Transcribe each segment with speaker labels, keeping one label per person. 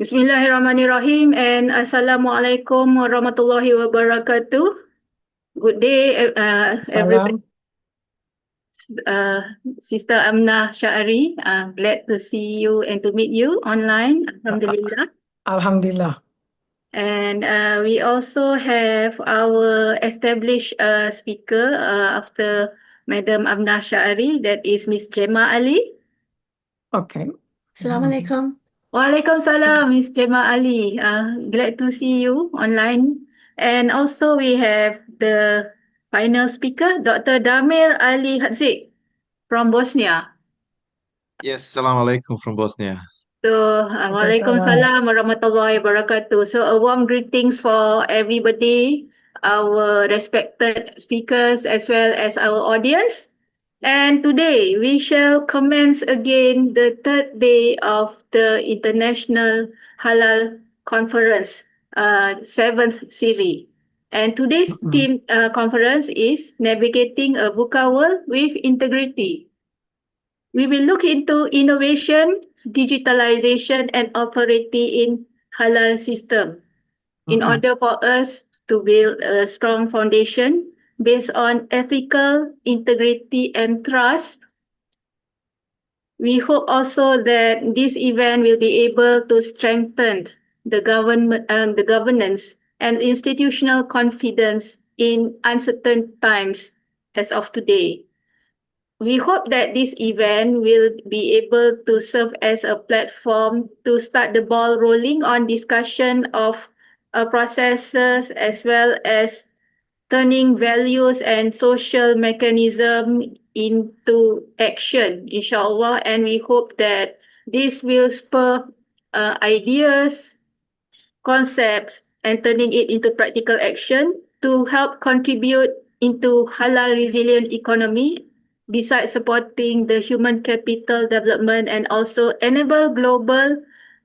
Speaker 1: Bismillahirrahmanirrahim and Assalamualaikum warahmatullahi wabarakatuh. Good day, everybody.
Speaker 2: Salam.
Speaker 1: Sister Amnah Shaari, glad to see you and to meet you online. Alhamdulillah.
Speaker 2: Alhamdulillah.
Speaker 1: And we also have our established speaker after Madam Amnah Shaari, that is Miss Gemma Ali.
Speaker 2: Okay.
Speaker 3: Assalamualaikum.
Speaker 1: Waalaikumsalam, Miss Gemma Ali. Glad to see you online. And also we have the final speaker, Dr. Damir Alihodzic from Bosnia.
Speaker 4: Yes, salam alaikum from Bosnia.
Speaker 1: So, Waalaikumsalam warahmatullahi wabarakatuh. So, a warm greetings for everybody, our respected speakers as well as our audience. And today we shall commence again the third day of the International Halal Conference, seventh series. And today's theme conference is Navigating a VUCA World with Integrity. We will look into innovation, digitalization, and authority in halal system in order for us to build a strong foundation based on ethical integrity and trust. We hope also that this event will be able to strengthen the governance and institutional confidence in uncertain times as of today. We hope that this event will be able to serve as a platform to start the ball rolling on discussion of processes as well as turning values and social mechanism into action, inshallah. And we hope that this will spur ideas, concepts, and turning it into practical action to help contribute into halal resilient economy, besides supporting the human capital development and also enable global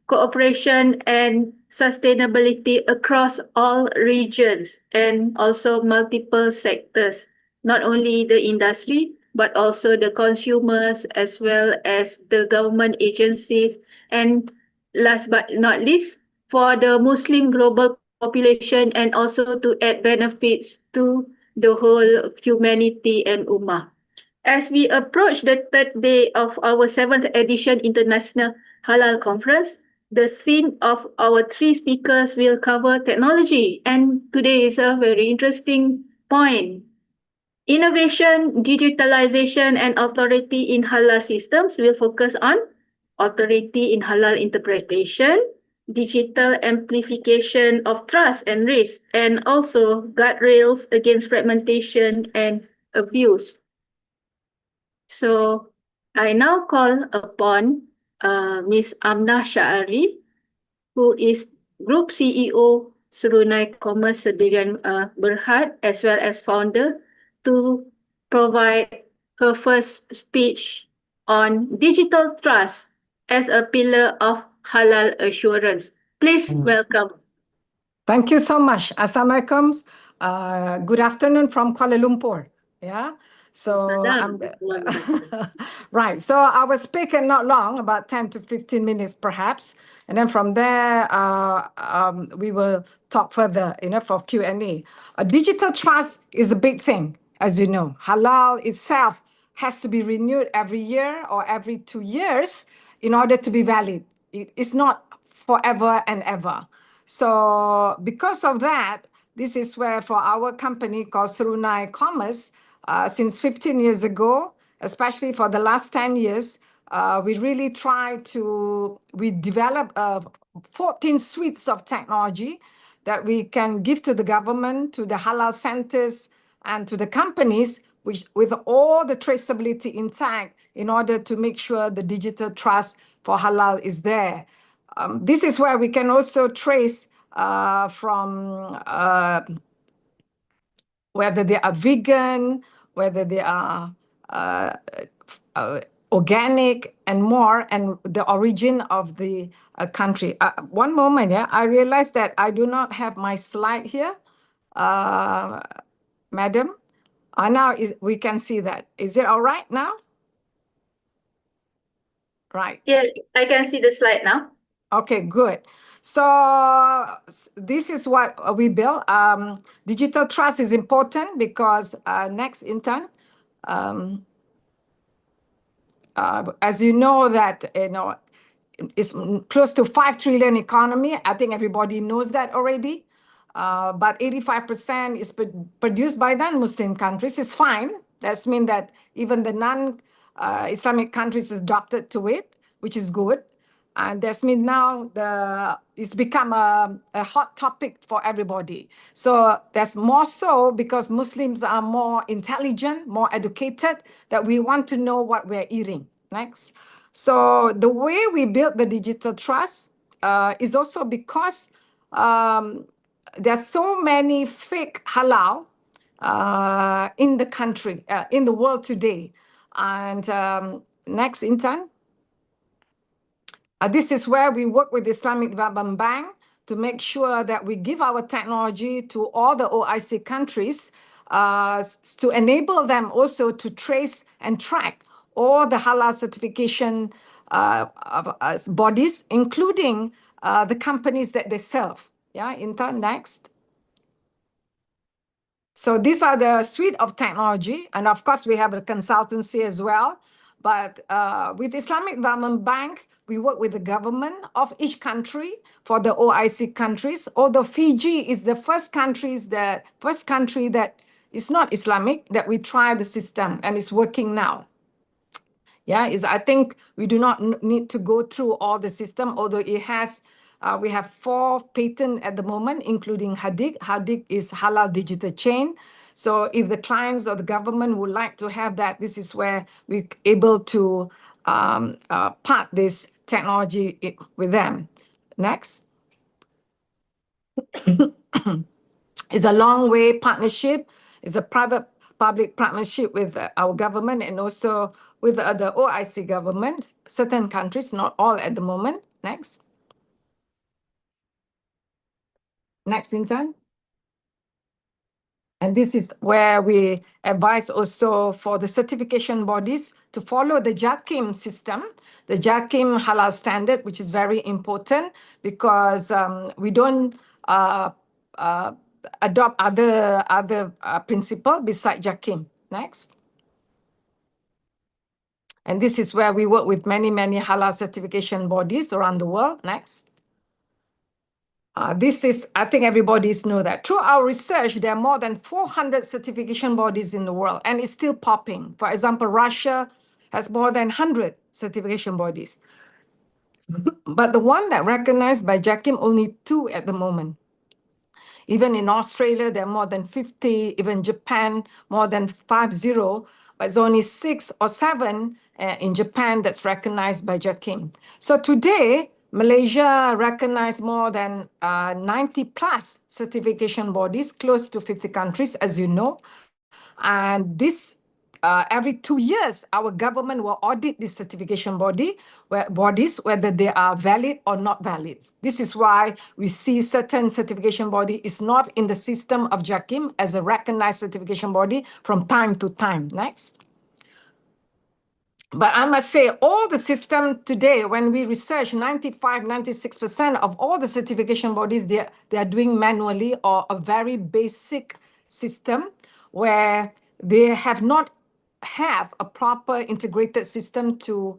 Speaker 1: cooperation and sustainability across all regions and also multiple sectors, not only the industry, but also the consumers as well as the government agencies. And last but not least, for the Muslim global population and also to add benefits to the whole humanity and Ummah. As we approach the third day of our 7th edition International Halal Conference, the theme of our three speakers will cover technology. And today is a very interesting point. Innovation, digitalization, and authority in halal systems will focus on authority in halal interpretation, digital amplification of trust and risk, and also guardrails against fragmentation and abuse. So I now call upon Ms. Amnah Shaari, who is Group CEO Serunai Commerce Sdn Berhad, as well as founder, to provide her first speech on digital trust as a pillar of halal assurance. Please welcome.
Speaker 2: Thank you so much. Assalamualaikum. Good afternoon from Kuala Lumpur. Yeah. So right. So I will speak in not long, about 10 to 15 minutes perhaps. And then from there, we will talk further, for Q&A. Digital trust is a big thing, as you know. Halal itself has to be renewed every year or every 2 years in order to be valid. It's not forever and ever. So because of that, this is where for our company called Serunai Commerce, since 15 years ago, especially for the last 10 years, we really we developed 14 suites of technology that we can give to the government, to the halal centers, and to the companies, with all the traceability intact in order to make sure the digital trust for halal is there. This is where we can also trace from whether they are vegan, whether they are organic and more, and the origin of the country. One moment, yeah, I realized that I do not have my slide here. Madam, now we can see that. Is it all right now? Right.
Speaker 1: Yeah, I can see the slide now.
Speaker 2: Okay, good. So this is what we built. Digital trust is important because next intern, as you know that it's close to 5 trillion economy. I think everybody knows that already. But 85% is produced by non-Muslim countries. It's fine. That's mean that even the non-Islamic countries adopted to it, which is good. And that's mean now it's become a hot topic for everybody. So that's more so because Muslims are more intelligent, more educated, that we want to know what we're eating. Next. So the way we built the digital trust is also because there's so many fake halal in the country, in the world today. And next, intern. This is where we work with Islamic Development Bank to make sure that we give our technology to all the OIC countries to enable them also to trace and track all the halal certification bodies, including the companies that they serve. Yeah, intern, next. So these are the suite of technology. And of course, we have a consultancy as well. But with Islamic Development Bank, we work with the government of each country for the OIC countries. Although Fiji is the first country that is not Islamic, that we try the system and it's working now. Yeah, I think we do not need to go through all the system, although it has, we have 4 patents at the moment, including Hadik. Hadik is Halal Digital Chain. So if the clients or the government would like to have that, this is where we're able to part this technology with them. Next. It's a long way partnership. It's a private-public partnership with our government and also with the OIC government, certain countries, not all at the moment. Next. Next, intern. And this is where we advise also for the certification bodies to follow the JAKIM system, the JAKIM halal standard, which is very important because we don't adopt other principle beside JAKIM. Next. And this is where we work with many halal certification bodies around the world. Next. This is, I think everybody knows that. Through our research, there are more than 400 certification bodies in the world, and it's still popping. For example, Russia has more than 100 certification bodies. But the one that recognized by JAKIM, only 2 at the moment. Even in Australia, there are more than 50, even Japan, more than 50, but it's only 6 or 7 in Japan that's recognized by JAKIM. So today, Malaysia recognized more than 90 plus certification bodies, close to 50 countries, as you know. And this, every 2 years, our government will audit this certification bodies, whether they are valid or not valid. This is why we see certain certification body is not in the system of JAKIM as a recognized certification body from time to time. Next. But I must say, all the system today, when we research, 96% of all the certification bodies, they are doing manually or a very basic system where they have not have a proper integrated system to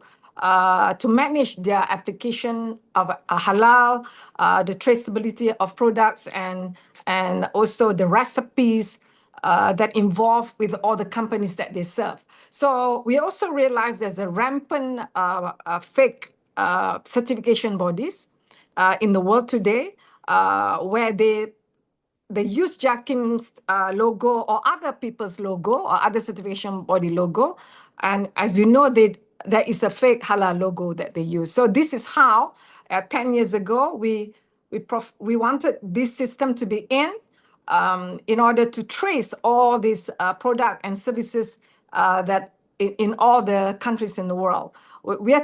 Speaker 2: manage their application of halal, the traceability of products, and also the recipes that involve with all the companies that they serve. So we also realize there's a rampant fake certification bodies in the world today where they use JAKIM's logo or other people's logo or other certification body logo. And as you know, there is a fake halal logo that they use. So this is how 10 years ago, we wanted this system to be in order to trace all these products and services that in all the countries in the world.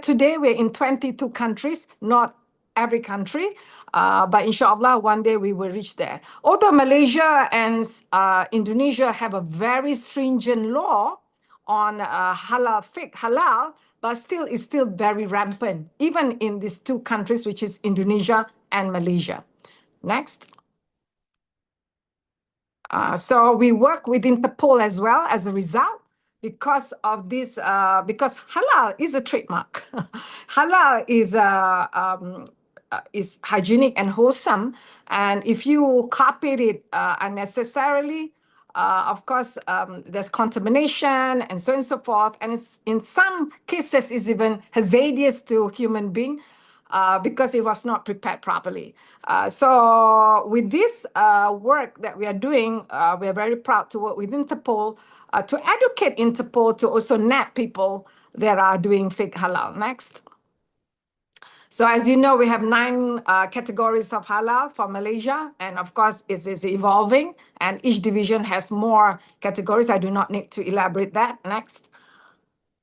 Speaker 2: Today, we're in 22 countries, not every country, but inshallah, one day we will reach there. Although Malaysia and Indonesia have a very stringent law on fake halal, but still it's still very rampant, even in these two countries, which is Indonesia and Malaysia. Next. So we work with Interpol as well as a result because of this, because halal is a trademark. Halal is hygienic and wholesome, and if you copied it unnecessarily, of course, there's contamination and so on and so forth, and it's, in some cases, is even hazardous to human being. Because it was not prepared properly. So with this work that we are doing, we are very proud to work with Interpol to educate Interpol to also nab people that are doing fake halal. Next. So as you know, we have 9 categories of halal for Malaysia, and of course it is evolving, and each division has more categories. I do not need to elaborate that. Next.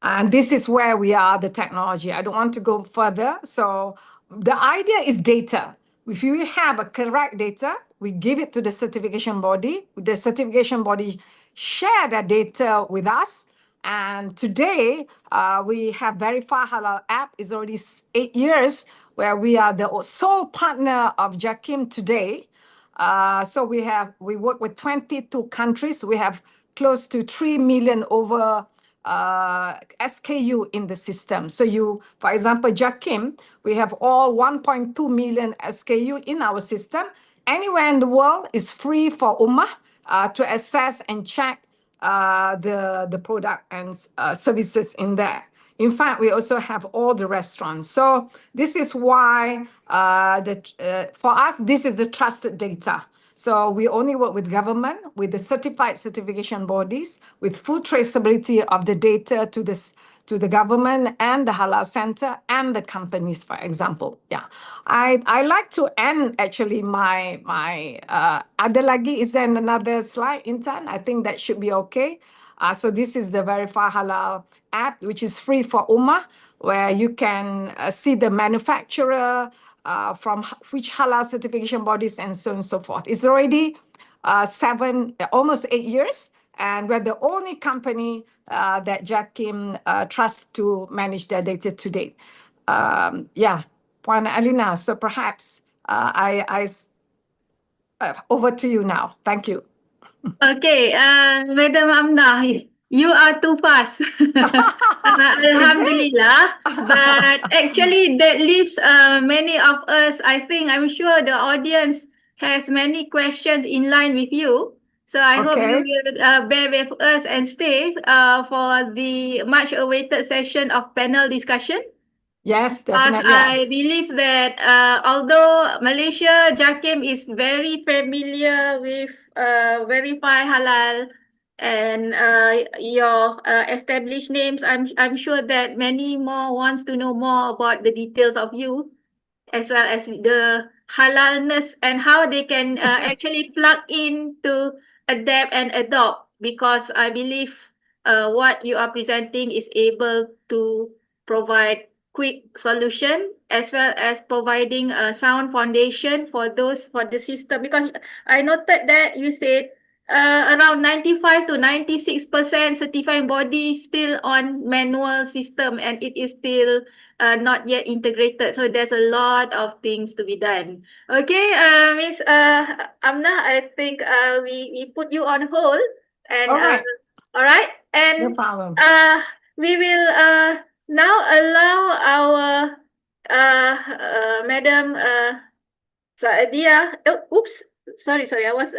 Speaker 2: And this is where we are, the technology. I don't want to go further. So the idea is data. If we have a correct data, we give it to the certification body. The certification body share that data with us. And today, we have Verify Halal app. It's already 8 years where we are the sole partner of JAKIM today. So we work with 22 countries. We have close to 3 million over SKU in the system. So for example, JAKIM, we have all 1.2 million SKU in our system. Anywhere in the world is free for Ummah to access and check the product and services in there. In fact, we also have all the restaurants. So this is why for us, this is the trusted data. So we only work with government, with the certified certification bodies, with full traceability of the data to the government and the Halal Center and the companies, for example. Yeah, I like to end actually my ada lagi. Is there another slide, Intan? I think that should be okay. So this is the Verify Halal app, which is free for Ummah, where you can see the manufacturer, from which halal certification bodies and so on and so forth. It's already almost 8 years, and we're the only company that JAKIM trusts to manage their data to date. Yeah, Puan Alina, so perhaps over to you now. Thank you.
Speaker 1: Okay, Madam Amnah, you are too fast. Alhamdulillah. But actually, that leaves many of us, I'm sure the audience has many questions in line with you. So I hope you will bear with us and stay for the much awaited session of panel discussion.
Speaker 2: Yes,
Speaker 1: Because
Speaker 2: definitely.
Speaker 1: I believe that although Malaysia, JAKIM is very familiar with Verify Halal and your established names, I'm sure that many more wants to know more about the details of you, as well as the halalness and how they can actually plug in to adapt and adopt, because I believe what you are presenting is able to provide quick solution as well as providing a sound foundation for the system, because I noted that you said around 95 to 96% certifying body still on manual system, and it is still not yet integrated. So there's a lot of things to be done. Okay, Miss Amnah, I think we put you on hold. And all right. And
Speaker 2: no problem.
Speaker 1: We will now allow our Madam Saadia. Oops, sorry, I was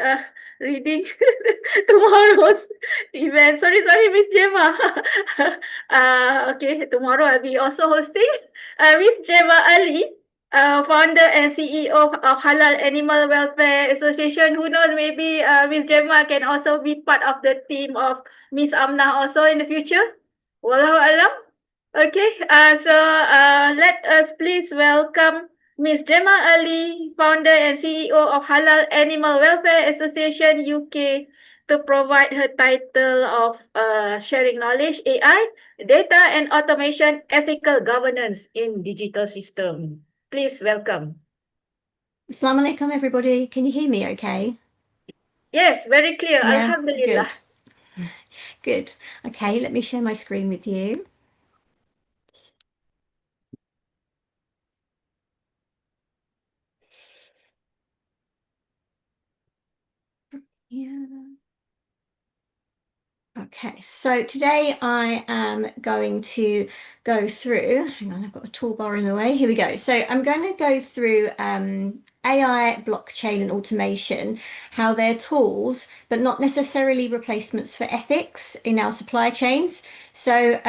Speaker 1: reading tomorrow's event. Sorry, Miss Gemma. Okay, tomorrow I'll be also hosting Miss Gemma Ali, founder and CEO of Halal Animal Welfare Association. Who knows, maybe Miss Gemma can also be part of the team of Miss Amnah also in the future. Wallahu alam. Okay, so let us please welcome Miss Gemma Ali, founder and CEO of Halal Animal Welfare Association UK, to provide her title of Sharing Knowledge, AI, Data and Automation, Ethical Governance in Digital System. Please welcome.
Speaker 3: Assalamu alaikum, everybody. Can you hear me okay?
Speaker 1: Yes, very clear.
Speaker 3: Yeah,
Speaker 1: Alhamdulillah.
Speaker 3: good. Good. Okay, let me share my screen with you. Yeah. Okay, so today I am going to go through, hang on, I've got a toolbar in the way. Here we go. So I'm going to go through AI, blockchain, and automation, how they're tools, but not necessarily replacements for ethics in our supply chains. So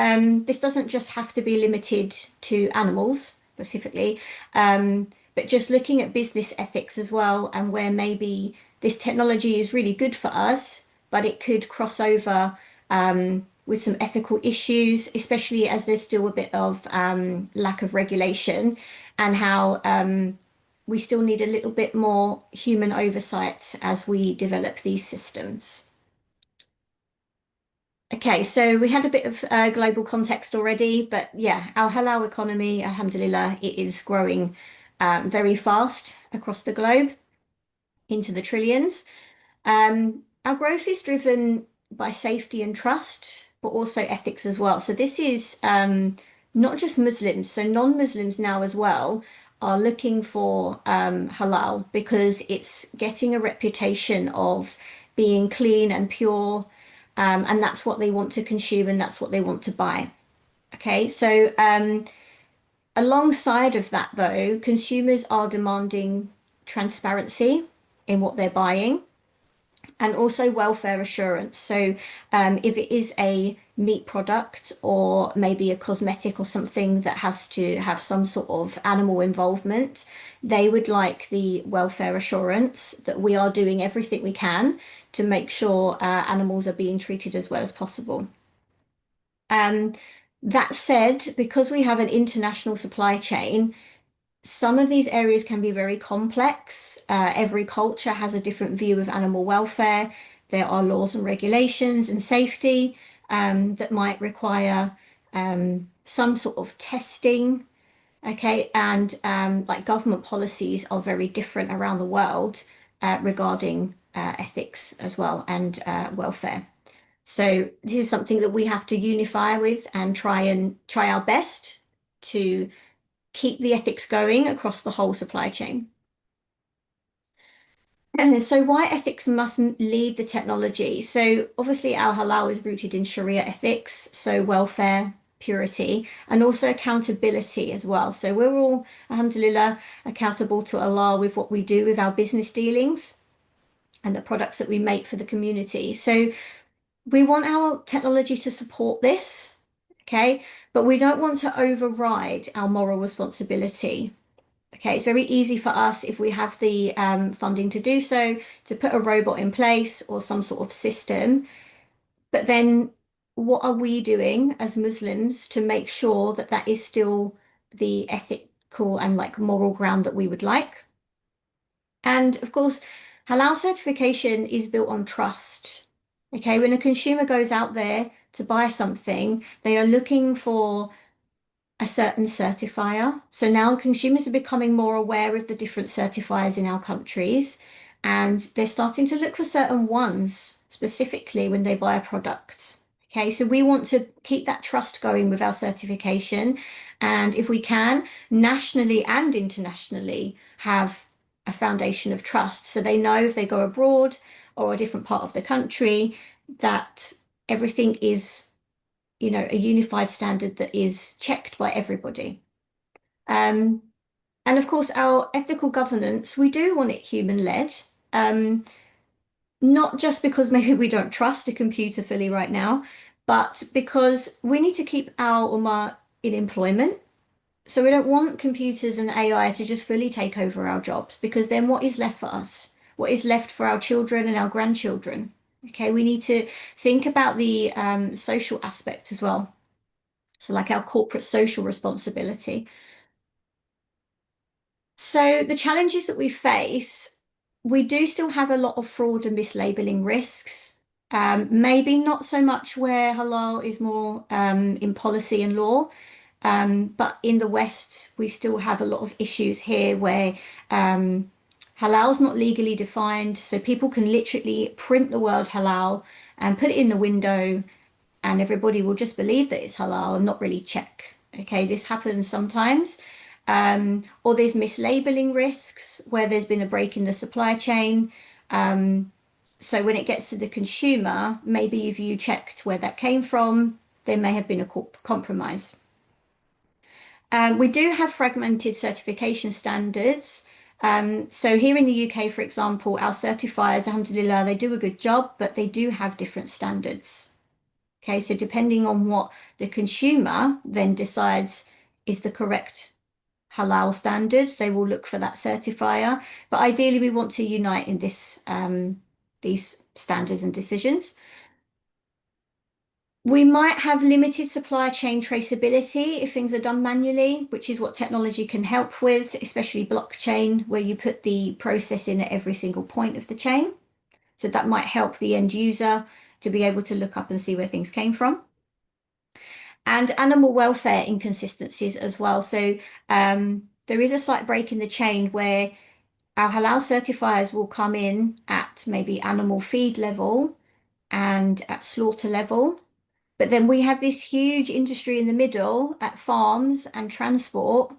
Speaker 3: this doesn't just have to be limited to animals specifically, but just looking at business ethics as well, and where maybe this technology is really good for us, but it could cross over with some ethical issues, especially as there's still a bit of lack of regulation, and how we still need a little bit more human oversight as we develop these systems. Okay, so we had a bit of global context already, but yeah, our halal economy, alhamdulillah, it is growing very fast across the globe into the trillions. Our growth is driven by safety and trust, but also ethics as well. So this is not just Muslims, so non-Muslims now as well are looking for halal because it's getting a reputation of being clean and pure, and that's what they want to consume and that's what they want to buy. Okay, so alongside of that though, consumers are demanding transparency in what they're buying, and also welfare assurance. So if it is a meat product or maybe a cosmetic or something that has to have some sort of animal involvement, they would like the welfare assurance that we are doing everything we can to make sure animals are being treated as well as possible. That said, because we have an international supply chain, some of these areas can be very complex. Every culture has a different view of animal welfare. There are laws and regulations and safety that might require some sort of testing. Okay, and like government policies are very different around the world regarding ethics as well and welfare. So this is something that we have to unify with and try our best to keep the ethics going across the whole supply chain. And so why ethics mustn't lead the technology? So obviously our halal is rooted in Sharia ethics, so welfare, purity, and also accountability as well. So we're all, alhamdulillah, accountable to Allah with what we do with our business dealings and the products that we make for the community. So we want our technology to support this, okay? But we don't want to override our moral responsibility. Okay, it's very easy for us if we have the funding to do so, to put a robot in place or some sort of system. But then what are we doing as Muslims to make sure that that is still the ethical and like moral ground that we would like? And of course, halal certification is built on trust. Okay, when a consumer goes out there to buy something, they are looking for a certain certifier. So now consumers are becoming more aware of the different certifiers in our countries, and they're starting to look for certain ones specifically when they buy a product. Okay, so we want to keep that trust going with our certification, and if we can, nationally and internationally, have a foundation of trust. So they know if they go abroad or a different part of the country that everything is, you know, a unified standard that is checked by everybody. And of course, our ethical governance, we do want it human-led, not just because maybe we don't trust a computer fully right now, but because we need to keep our ummah in employment. So we don't want computers and AI to just fully take over our jobs, because then what is left for us? What is left for our children and our grandchildren? Okay, we need to think about the social aspect as well. So like our corporate social responsibility. So the challenges that we face, we do still have a lot of fraud and mislabeling risks. Maybe not so much where halal is more in policy and law, but in the West, we still have a lot of issues here where halal is not legally defined. So people can literally print the word halal and put it in the window, and everybody will just believe that it's halal and not really check. Okay, this happens sometimes. Or there's mislabeling risks where there's been a break in the supply chain. So when it gets to the consumer, maybe if you checked where that came from, there may have been a compromise. We do have fragmented certification standards. So here in the UK, for example, our certifiers, alhamdulillah, they do a good job, but they do have different standards. Okay, so depending on what the consumer then decides is the correct halal standards, they will look for that certifier. But ideally, we want to unite in these standards and decisions. We might have limited supply chain traceability if things are done manually, which is what technology can help with, especially blockchain, where you put the process in at every single point of the chain. So that might help the end user to be able to look up and see where things came from. And animal welfare inconsistencies as well. So there is a slight break in the chain where our halal certifiers will come in at maybe animal feed level and at slaughter level. But then we have this huge industry in the middle at farms and transport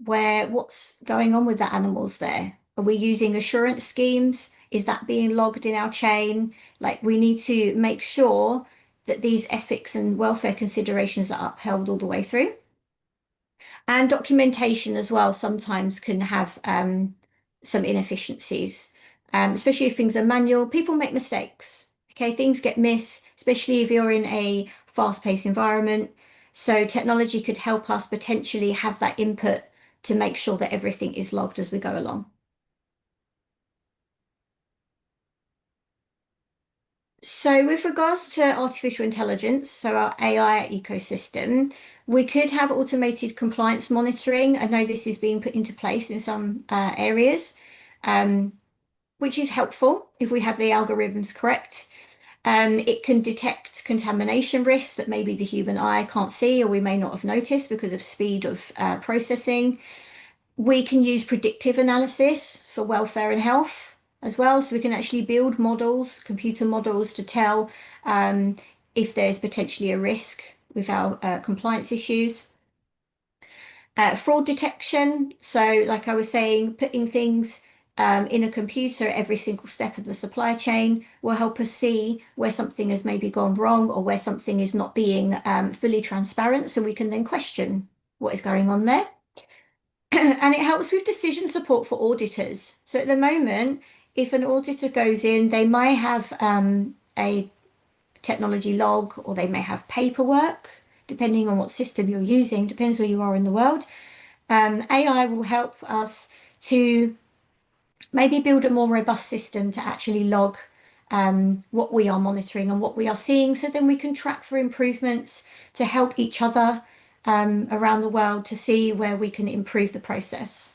Speaker 3: where what's going on with the animals there? Are we using assurance schemes? Is that being logged in our chain? Like we need to make sure that these ethics and welfare considerations are upheld all the way through. And documentation as well sometimes can have some inefficiencies, especially if things are manual. People make mistakes. Okay, things get missed, especially if you're in a fast-paced environment. So technology could help us potentially have that input to make sure that everything is logged as we go along. So with regards to artificial intelligence, so our AI ecosystem, we could have automated compliance monitoring. I know this is being put into place in some areas, which is helpful if we have the algorithms correct. It can detect contamination risks that maybe the human eye can't see or we may not have noticed because of speed of processing. We can use predictive analysis for welfare and health as well. So we can actually build models, computer models to tell if there's potentially a risk with our compliance issues. Fraud detection. So like I was saying, putting things in a computer at every single step of the supply chain will help us see where something has maybe gone wrong or where something is not being fully transparent. So we can then question what is going on there. And it helps with decision support for auditors. So at the moment, if an auditor goes in, they might have a technology log or they may have paperwork, depending on what system you're using, depends where you are in the world. AI will help us to maybe build a more robust system to actually log what we are monitoring and what we are seeing, so then we can track for improvements to help each other around the world to see where we can improve the process.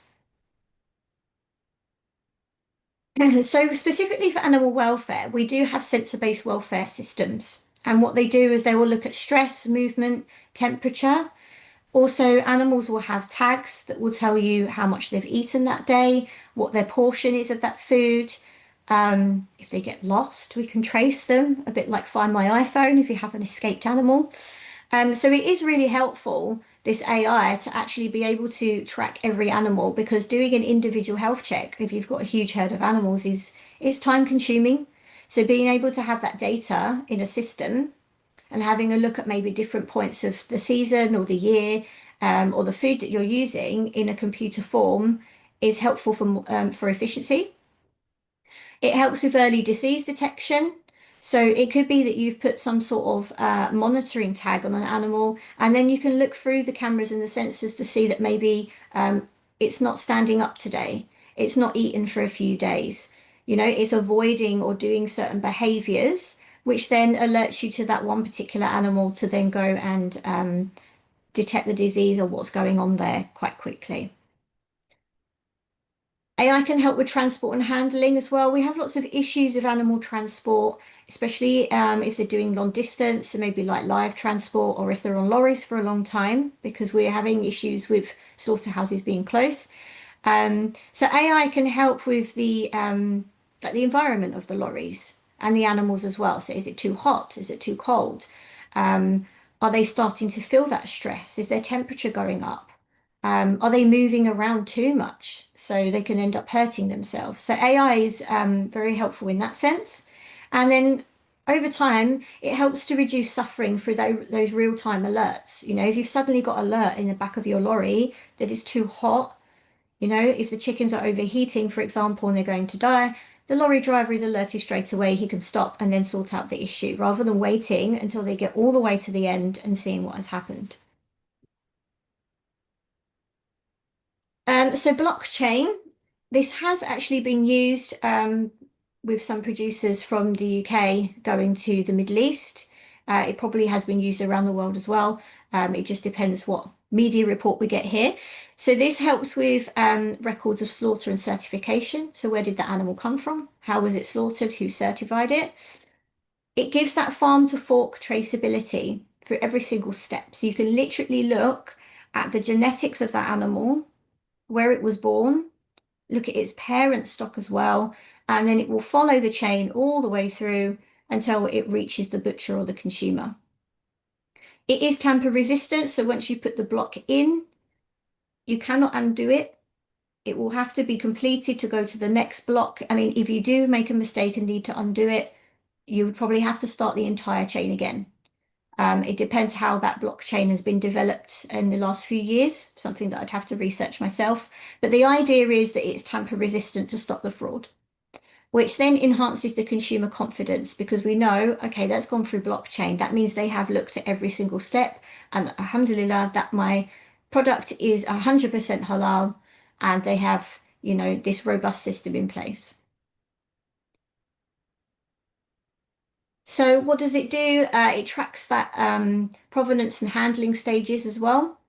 Speaker 3: So specifically for animal welfare, we do have sensor-based welfare systems. And what they do is they will look at stress, movement, temperature. Also, animals will have tags that will tell you how much they've eaten that day, what their portion is of that food. If they get lost, we can trace them, a bit like Find My iPhone if you have an escaped animal. So it is really helpful, this AI, to actually be able to track every animal, because doing an individual health check, if you've got a huge herd of animals, is time consuming. So being able to have that data in a system and having a look at maybe different points of the season or the year or the food that you're using in a computer form is helpful for efficiency. It helps with early disease detection. So it could be that you've put some sort of monitoring tag on an animal, and then you can look through the cameras and the sensors to see that maybe it's not standing up today. It's not eaten for a few days. You know, it's avoiding or doing certain behaviors, which then alerts you to that one particular animal to then go and detect the disease or what's going on there quite quickly. AI can help with transport and handling as well. We have lots of issues with animal transport, especially if they're doing long distance, so maybe like live transport, or if they're on lorries for a long time, because we're having issues with slaughterhouses being close. So AI can help with the like the environment of the lorries and the animals as well. So is it too hot? Is it too cold? Are they starting to feel that stress? Is their temperature going up? Are they moving around too much so they can end up hurting themselves? So AI is very helpful in that sense. And then over time, it helps to reduce suffering through those real-time alerts. You know, if you've suddenly got alert in the back of your lorry that it's too hot, you know, if the chickens are overheating, for example, and they're going to die, the lorry driver is alerted straight away. He can stop and then sort out the issue rather than waiting until they get all the way to the end and seeing what has happened. So blockchain, this has actually been used with some producers from the UK going to the Middle East. It probably has been used around the world as well. It just depends what media report we get here. So this helps with records of slaughter and certification. So where did the animal come from? How was it slaughtered? Who certified it? It gives that farm to fork traceability for every single step. So you can literally look at the genetics of that animal, where it was born, look at its parent stock as well, and then it will follow the chain all the way through until it reaches the butcher or the consumer. It is tamper resistant, so once you put the block in, you cannot undo it. It will have to be completed to go to the next block. I mean, if you do make a mistake and need to undo it, you would probably have to start the entire chain again. It depends how that blockchain has been developed in the last few years, something that I'd have to research myself. But the idea is that it's tamper resistant to stop the fraud, which then enhances the consumer confidence because we know, okay, that's gone through blockchain. That means they have looked at every single step. And alhamdulillah, that my product is 100% halal and they have, you know, this robust system in place. So what does it do? It tracks that provenance and handling stages as well.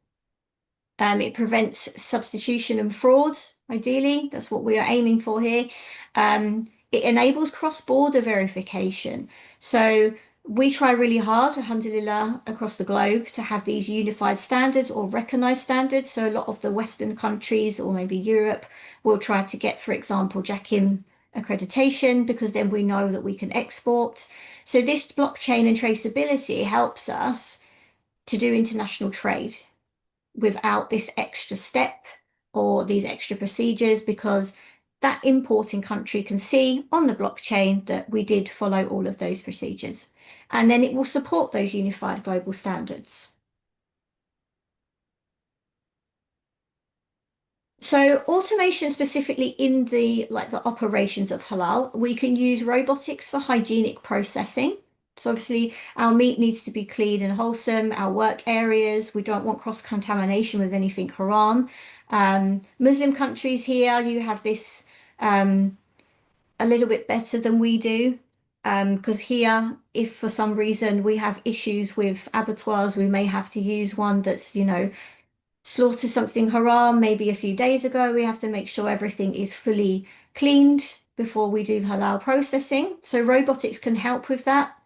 Speaker 3: It prevents substitution and fraud, ideally. That's what we are aiming for here. It enables cross-border verification. So we try really hard, alhamdulillah, across the globe to have these unified standards or recognized standards. So a lot of the Western countries or maybe Europe will try to get, for example, JACIM accreditation because then we know that we can export. So this blockchain and traceability helps us to do international trade without this extra step or these extra procedures because that importing country can see on the blockchain that we did follow all of those procedures. And then it will support those unified global standards. So automation specifically in the operations of halal, we can use robotics for hygienic processing. So obviously our meat needs to be clean and wholesome, our work areas, we don't want cross-contamination with anything haram. Muslim countries here, you have this a little bit better than we do. Because here, if for some reason we have issues with abattoirs, we may have to use one that's, you know, slaughter something haram maybe a few days ago. We have to make sure everything is fully cleaned before we do halal processing. So robotics can help with that.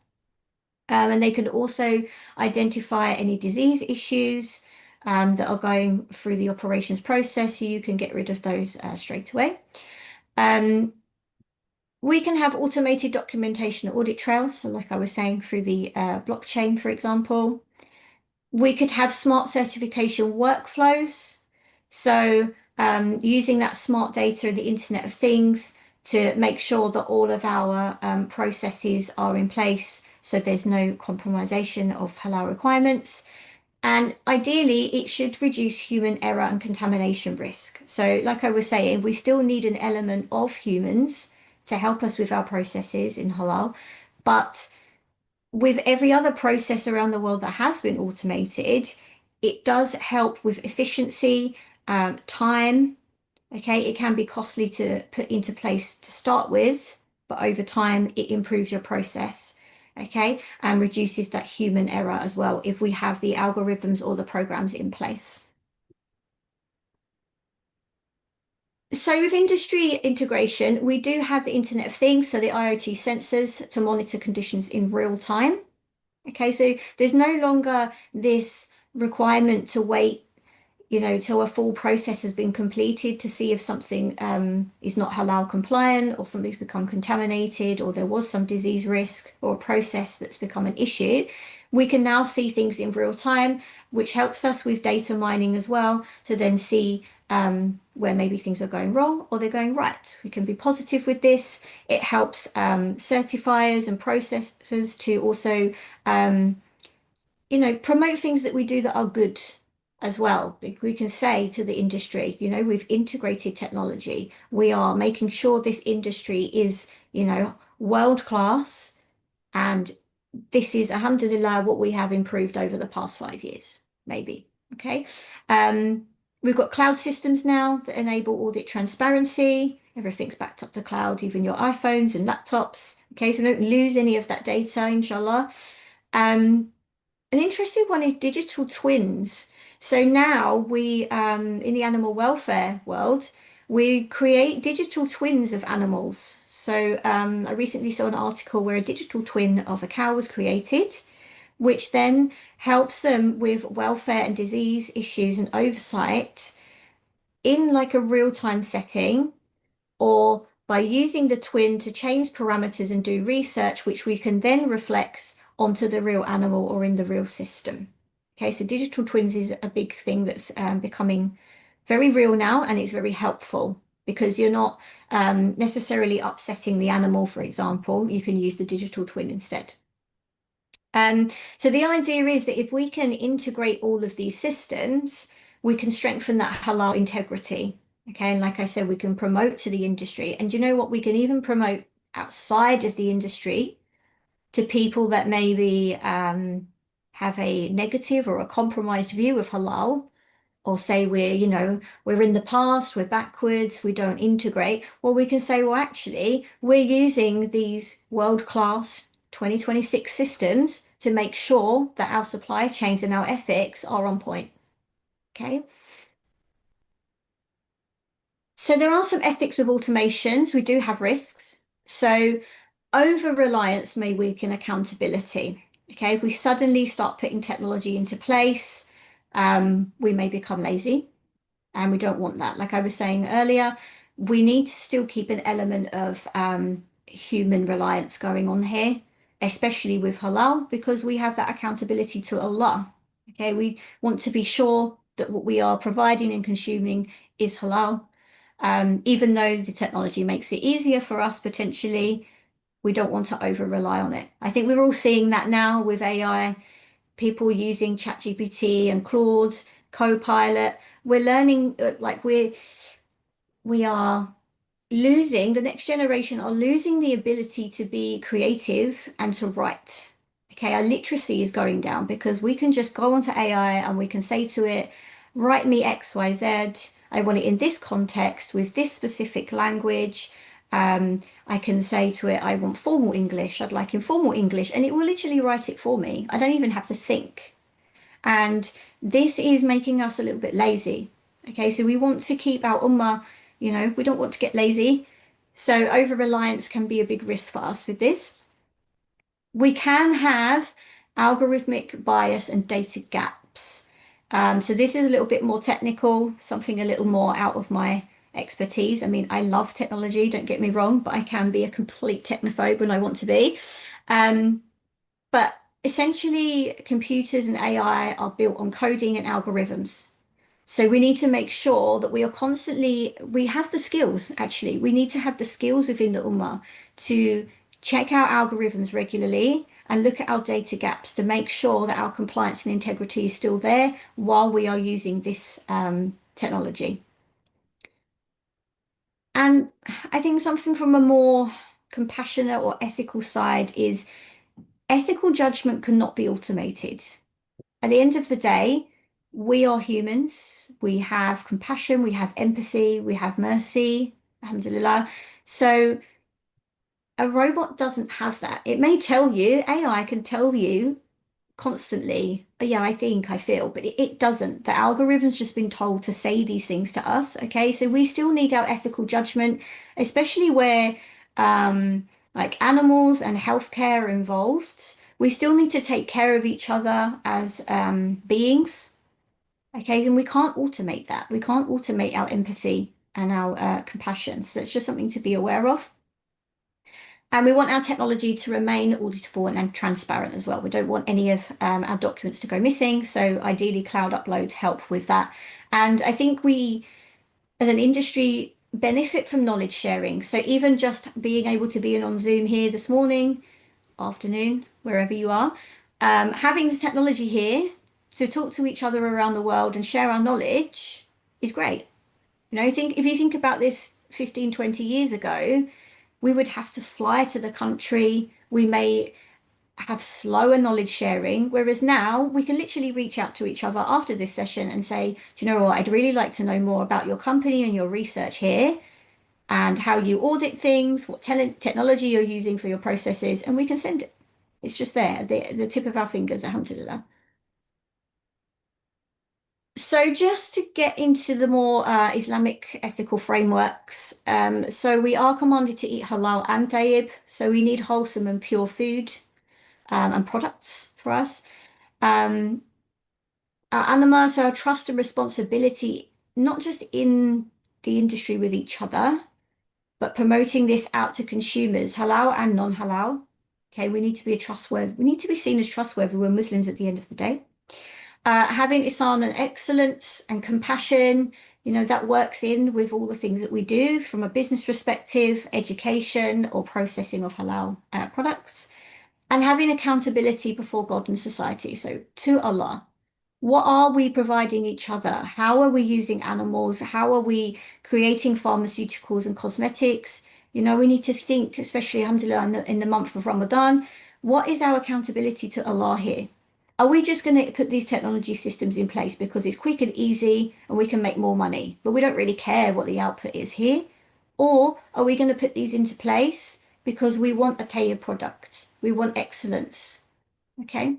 Speaker 3: And they can also identify any disease issues that are going through the operations process, so you can get rid of those straight away. We can have automated documentation audit trails, so like I was saying, through the blockchain, for example. We could have smart certification workflows. So using that smart data and the Internet of Things to make sure that all of our processes are in place so there's no compromisation of halal requirements. And ideally, it should reduce human error and contamination risk. So like I was saying, we still need an element of humans to help us with our processes in halal. But with every other process around the world that has been automated, it does help with efficiency, time. Okay, it can be costly to put into place to start with, but over time it improves your process, okay, and reduces that human error as well if we have the algorithms or the programs in place. So with industry integration, we do have the Internet of Things, so the IoT sensors to monitor conditions in real time. Okay, so there's no longer this requirement to wait, you know, till a full process has been completed to see if something is not halal compliant or something's become contaminated or there was some disease risk or a process that's become an issue. we can now see things in real time, which helps us with data mining as well, to then see where maybe things are going wrong or they're going right. We can be positive with this. It helps certifiers and processors to also, promote things that we do that are good as well. We can say to the industry, with integrated technology, we are making sure this industry is, world class, and this is, alhamdulillah, what we have improved over the past 5 years, maybe. Okay. We've got cloud systems now that enable audit transparency. Everything's backed up to cloud, even your iPhones and laptops. Okay, so we don't lose any of that data, inshallah. An interesting one is digital twins. So now we, in the animal welfare world, we create digital twins of animals. So I recently saw an article where a digital twin of a cow was created, which then helps them with welfare and disease issues and oversight in like a real-time setting, or by using the twin to change parameters and do research, which we can then reflect onto the real animal or in the real system. Okay, so digital twins is a big thing that's becoming very real now, and it's very helpful because you're not necessarily upsetting the animal, for example. You can use the digital twin instead. So the idea is that if we can integrate all of these systems, we can strengthen that halal integrity. Okay, and like I said, we can promote to the industry. And you know what? We can even promote outside of the industry to people that maybe have a negative or a compromised view of halal, or say we're in the past, we're backwards, we don't integrate. Well, we can say, well, actually, we're using these world-class 2026 systems to make sure that our supply chains and our ethics are on point. Okay. So there are some ethics with automations. We do have risks. So over-reliance may weaken accountability. Okay, if we suddenly start putting technology into place, we may become lazy, and we don't want that. Like I was saying earlier, we need to still keep an element of human reliance going on here, especially with halal, because we have that accountability to Allah. Okay, we want to be sure that what we are providing and consuming is halal. Even though the technology makes it easier for us potentially, we don't want to over rely on it. I think we're all seeing that now with AI, people using ChatGPT and Claude, Copilot. We're learning, we are losing, the next generation are losing the ability to be creative and to write. Okay, our literacy is going down because we can just go onto AI and we can say to it, write me X, Y, Z. I want it in this context with this specific language. I can say to it, I want formal English. I'd like informal English, and it will literally write it for me. I don't even have to think. And this is making us a little bit lazy. Okay, so we want to keep our ummah, we don't want to get lazy. So over-reliance can be a big risk for us with this. We can have algorithmic bias and data gaps. So this is a little bit more technical, something a little more out of my expertise. I mean, I love technology, don't get me wrong, but I can be a complete technophobe when I want to be. But essentially, computers and AI are built on coding and algorithms. So we need to make sure that we have the skills, actually. We need to have the skills within the Ummah to check our algorithms regularly and look at our data gaps to make sure that our compliance and integrity is still there while we are using this technology. And I think something from a more compassionate or ethical side is ethical judgment cannot be automated. At the end of the day, we are humans. We have compassion, we have empathy, we have mercy, alhamdulillah. So a robot doesn't have that. It may tell you, AI can tell you constantly, oh, yeah, I think, I feel, but it doesn't. The algorithm's just been told to say these things to us. Okay, so we still need our ethical judgment, especially where like animals and healthcare are involved. We still need to take care of each other as beings. Okay, and we can't automate that. We can't automate our empathy and our compassion. So it's just something to be aware of. And we want our technology to remain auditable and transparent as well. We don't want any of our documents to go missing. So ideally, cloud uploads help with that. And I think we, as an industry, benefit from knowledge sharing. So even just being able to be on Zoom here this morning, afternoon, wherever you are, having the technology here to talk to each other around the world and share our knowledge is great. You know, if you think about this 15, 20 years ago, we would have to fly to the country. We may have slower knowledge sharing, whereas now we can literally reach out to each other after this session and say, do you know what, I'd really like to know more about your company and your research here and how you audit things, what technology you're using for your processes, and we can send it. It's just there, the tip of our fingers, alhamdulillah. So just to get into the more Islamic ethical frameworks, so we are commanded to eat halal and tayyib, so we need wholesome and pure food and products for us. Our Amnah, so our trust and responsibility, not just in the industry with each other, but promoting this out to consumers, halal and non-halal. Okay, we need to be we need to be seen as trustworthy. We're Muslims at the end of the day. Having ihsan and excellence and compassion, you know, that works in with all the things that we do from a business perspective, education, or processing of halal products. And having accountability before God and society. So to Allah. What are we providing each other? How are we using animals? How are we creating pharmaceuticals and cosmetics? You know, we need to think, especially alhamdulillah in the month of Ramadan, what is our accountability to Allah here? Are we just going to put these technology systems in place because it's quick and easy and we can make more money, but we don't really care what the output is here? Or are we going to put these into place because we want a tailored product? We want excellence. Okay.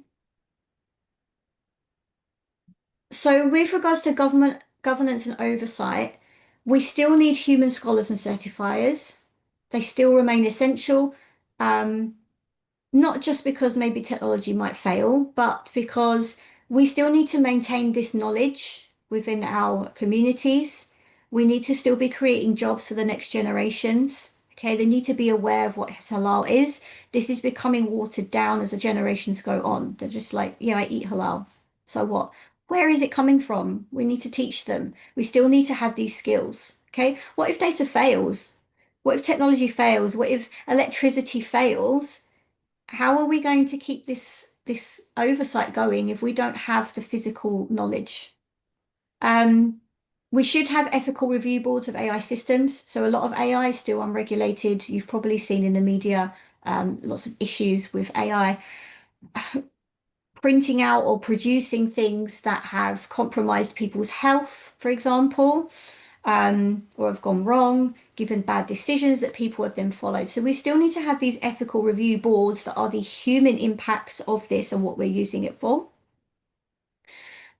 Speaker 3: So with regards to governance and oversight, we still need human scholars and certifiers. They still remain essential, not just because maybe technology might fail, but because we still need to maintain this knowledge within our communities. We need to still be creating jobs for the next generations. Okay, they need to be aware of what halal is. This is becoming watered down as the generations go on. They're just like, yeah, I eat halal. So what? Where is it coming from? We need to teach them. We still need to have these skills. Okay, what if data fails? What if technology fails? What if electricity fails? How are we going to keep this oversight going if we don't have the physical knowledge? We should have ethical review boards of AI systems. So a lot of AI is still unregulated. You've probably seen in the media lots of issues with AI printing out or producing things that have compromised people's health, for example, or have gone wrong, given bad decisions that people have then followed. So we still need to have these ethical review boards that are the human impacts of this and what we're using it for.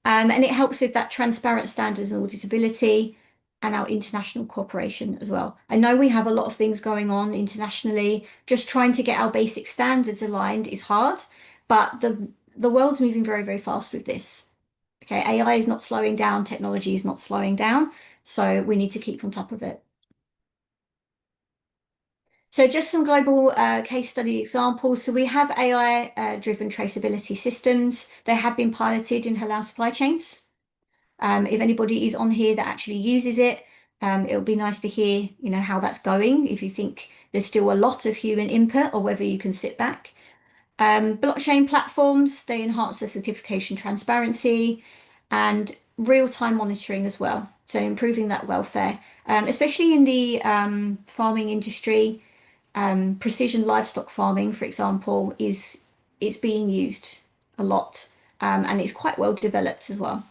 Speaker 3: And it helps with that transparent standards and auditability and our international cooperation as well. I know we have a lot of things going on internationally. Just trying to get our basic standards aligned is hard, but the world's moving very, very fast with this. Okay, AI is not slowing down, technology is not slowing down, so we need to keep on top of it. So just some global case study examples. So we have AI-driven traceability systems. They have been piloted in halal supply chains. If anybody is on here that actually uses it, it'll be nice to hear, you know, how that's going. If you think there's still a lot of human input or whether you can sit back. Blockchain platforms, they enhance the certification transparency and real-time monitoring as well. So improving that welfare, especially in the farming industry. Precision livestock farming, for example, is being used a lot, and it's quite well developed as well.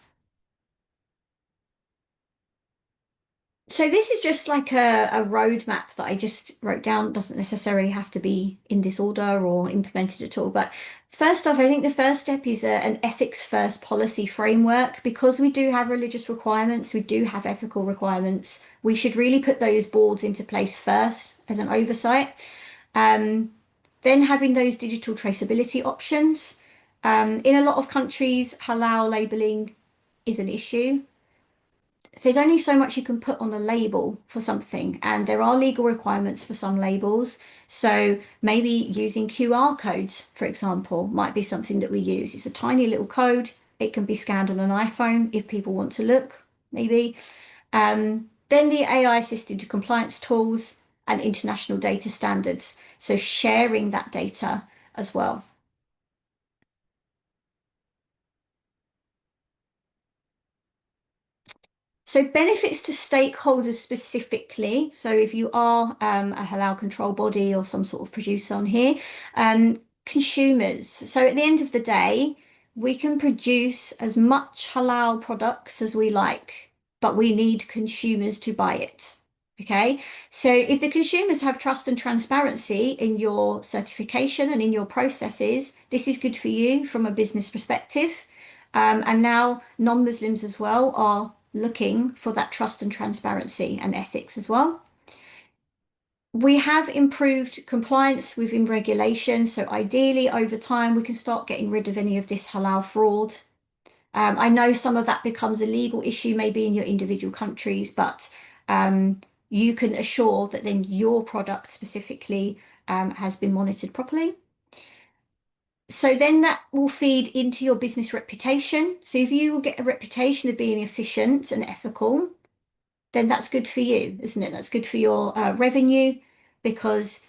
Speaker 3: So this is just like a roadmap that I just wrote down. Doesn't necessarily have to be in this order or implemented at all. But first off, I think the first step is an ethics first policy framework. Because we do have religious requirements, we do have ethical requirements. We should really put those boards into place first as an oversight. Then having those digital traceability options. In a lot of countries, halal labeling is an issue. there's only so much you can put on a label for something, and there are legal requirements for some labels. So maybe using QR codes, for example, might be something that we use. It's a tiny little code. It can be scanned on an iPhone if people want to look, maybe. Then the AI assisted compliance tools and international data standards. So sharing that data as well. So benefits to stakeholders specifically. So if you are a halal control body or some sort of producer on here, consumers. So at the end of the day, we can produce as much halal products as we like, but we need consumers to buy it. Okay, so if the consumers have trust and transparency in your certification and in your processes, this is good for you from a business perspective. And now non-Muslims as well are looking for that trust and transparency and ethics as well. We have improved compliance within regulation. So ideally, over time, we can start getting rid of any of this halal fraud. I know some of that becomes a legal issue maybe in your individual countries, but you can assure that then your product specifically has been monitored properly. So then that will feed into your business reputation. So if you will get a reputation of being efficient and ethical, then that's good for you, isn't it? That's good for your revenue, because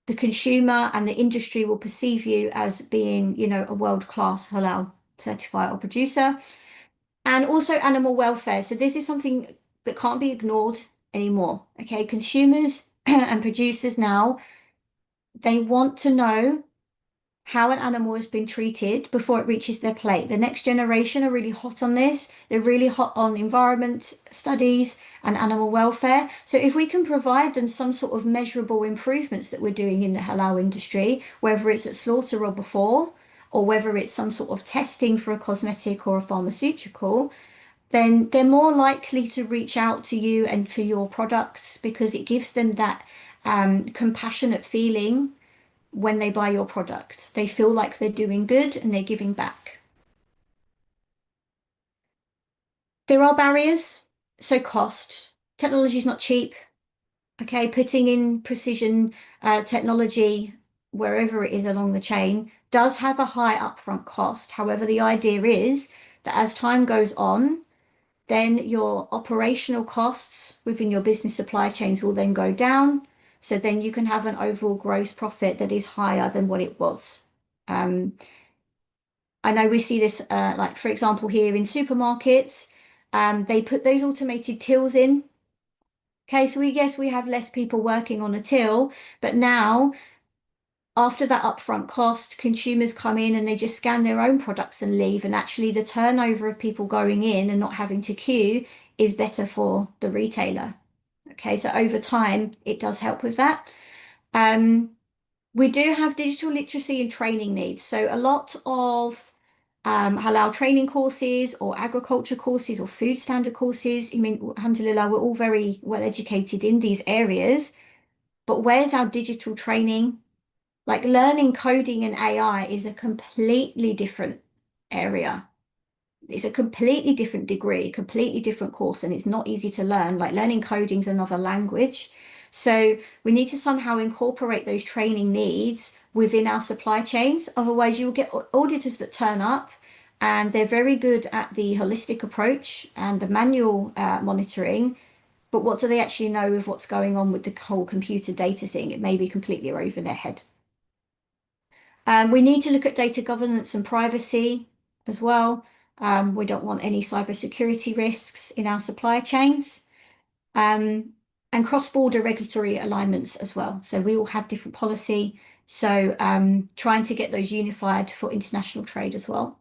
Speaker 3: the consumer and the industry will perceive you as being, you know, a world-class halal certifier or producer. And also animal welfare. So this is something that can't be ignored anymore. Okay, consumers and producers now, they want to know how an animal has been treated before it reaches their plate. The next generation are really hot on this. They're really hot on environment studies and animal welfare. So if we can provide them some sort of measurable improvements that we're doing in the halal industry, whether it's at slaughter or before, or whether it's some sort of testing for a cosmetic or a pharmaceutical, then they're more likely to reach out to you and for your products, because it gives them that compassionate feeling. When they buy your product, they feel like they're doing good and they're giving back. There are barriers, so cost. Technology is not cheap. Okay, putting in precision technology wherever it is along the chain does have a high upfront cost. However, the idea is that as time goes on, then your operational costs within your business supply chains will then go down. So then you can have an overall gross profit that is higher than what it was. I know we see this, like for example, here in supermarkets, they put those automated tills in. Okay, so yes, we have less people working on a till, but now after that upfront cost, consumers come in and they just scan their own products and leave. And actually the turnover of people going in and not having to queue is better for the retailer. Okay, so over time, it does help with that. We do have digital literacy and training needs. So a lot of halal training courses or agriculture courses or food standard courses. I mean, alhamdulillah, we're all very well educated in these areas. But where's our digital training? Like learning coding and AI is a completely different area. It's a completely different degree, completely different course, and it's not easy to learn. Like learning coding is another language. So we need to somehow incorporate those training needs within our supply chains. Otherwise, you'll get auditors that turn up and they're very good at the holistic approach and the manual monitoring. But what do they actually know of what's going on with the whole computer data thing? It may be completely over their head. We need to look at data governance and privacy as well. We don't want any cybersecurity risks in our supply chains. And cross-border regulatory alignments as well. So we all have different policy. So trying to get those unified for international trade as well.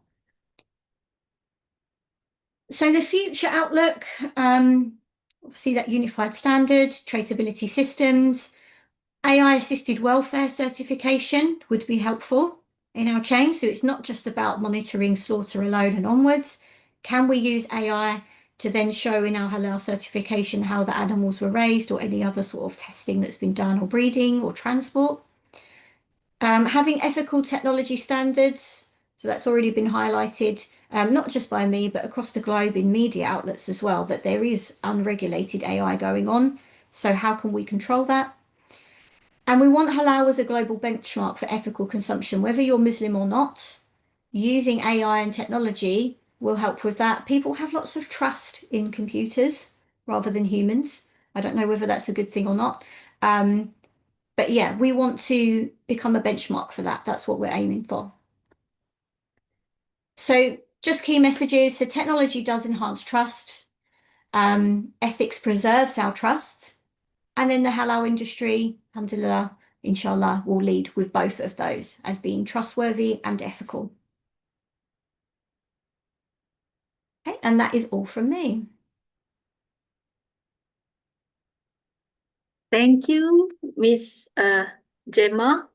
Speaker 3: So the future outlook, obviously that unified standard, traceability systems, AI-assisted welfare certification would be helpful in our chain. So it's not just about monitoring slaughter alone and onwards. Can we use AI to then show in our halal certification how the animals were raised or any other sort of testing that's been done or breeding or transport? Having ethical technology standards. So that's already been highlighted. not just by me, but across the globe in media outlets as well, that there is unregulated AI going on. So how can we control that? And we want halal as a global benchmark for ethical consumption, whether you're Muslim or not. Using AI and technology will help with that. People have lots of trust in computers rather than humans. I don't know whether that's a good thing or not. But yeah, we want to become a benchmark for that. That's what we're aiming for. So just key messages. So technology does enhance trust. Ethics preserves our trust. And then the halal industry, alhamdulillah, inshallah, will lead with both of those as being trustworthy and ethical. Okay, and that is all from me.
Speaker 1: Thank you, Miss Gemma,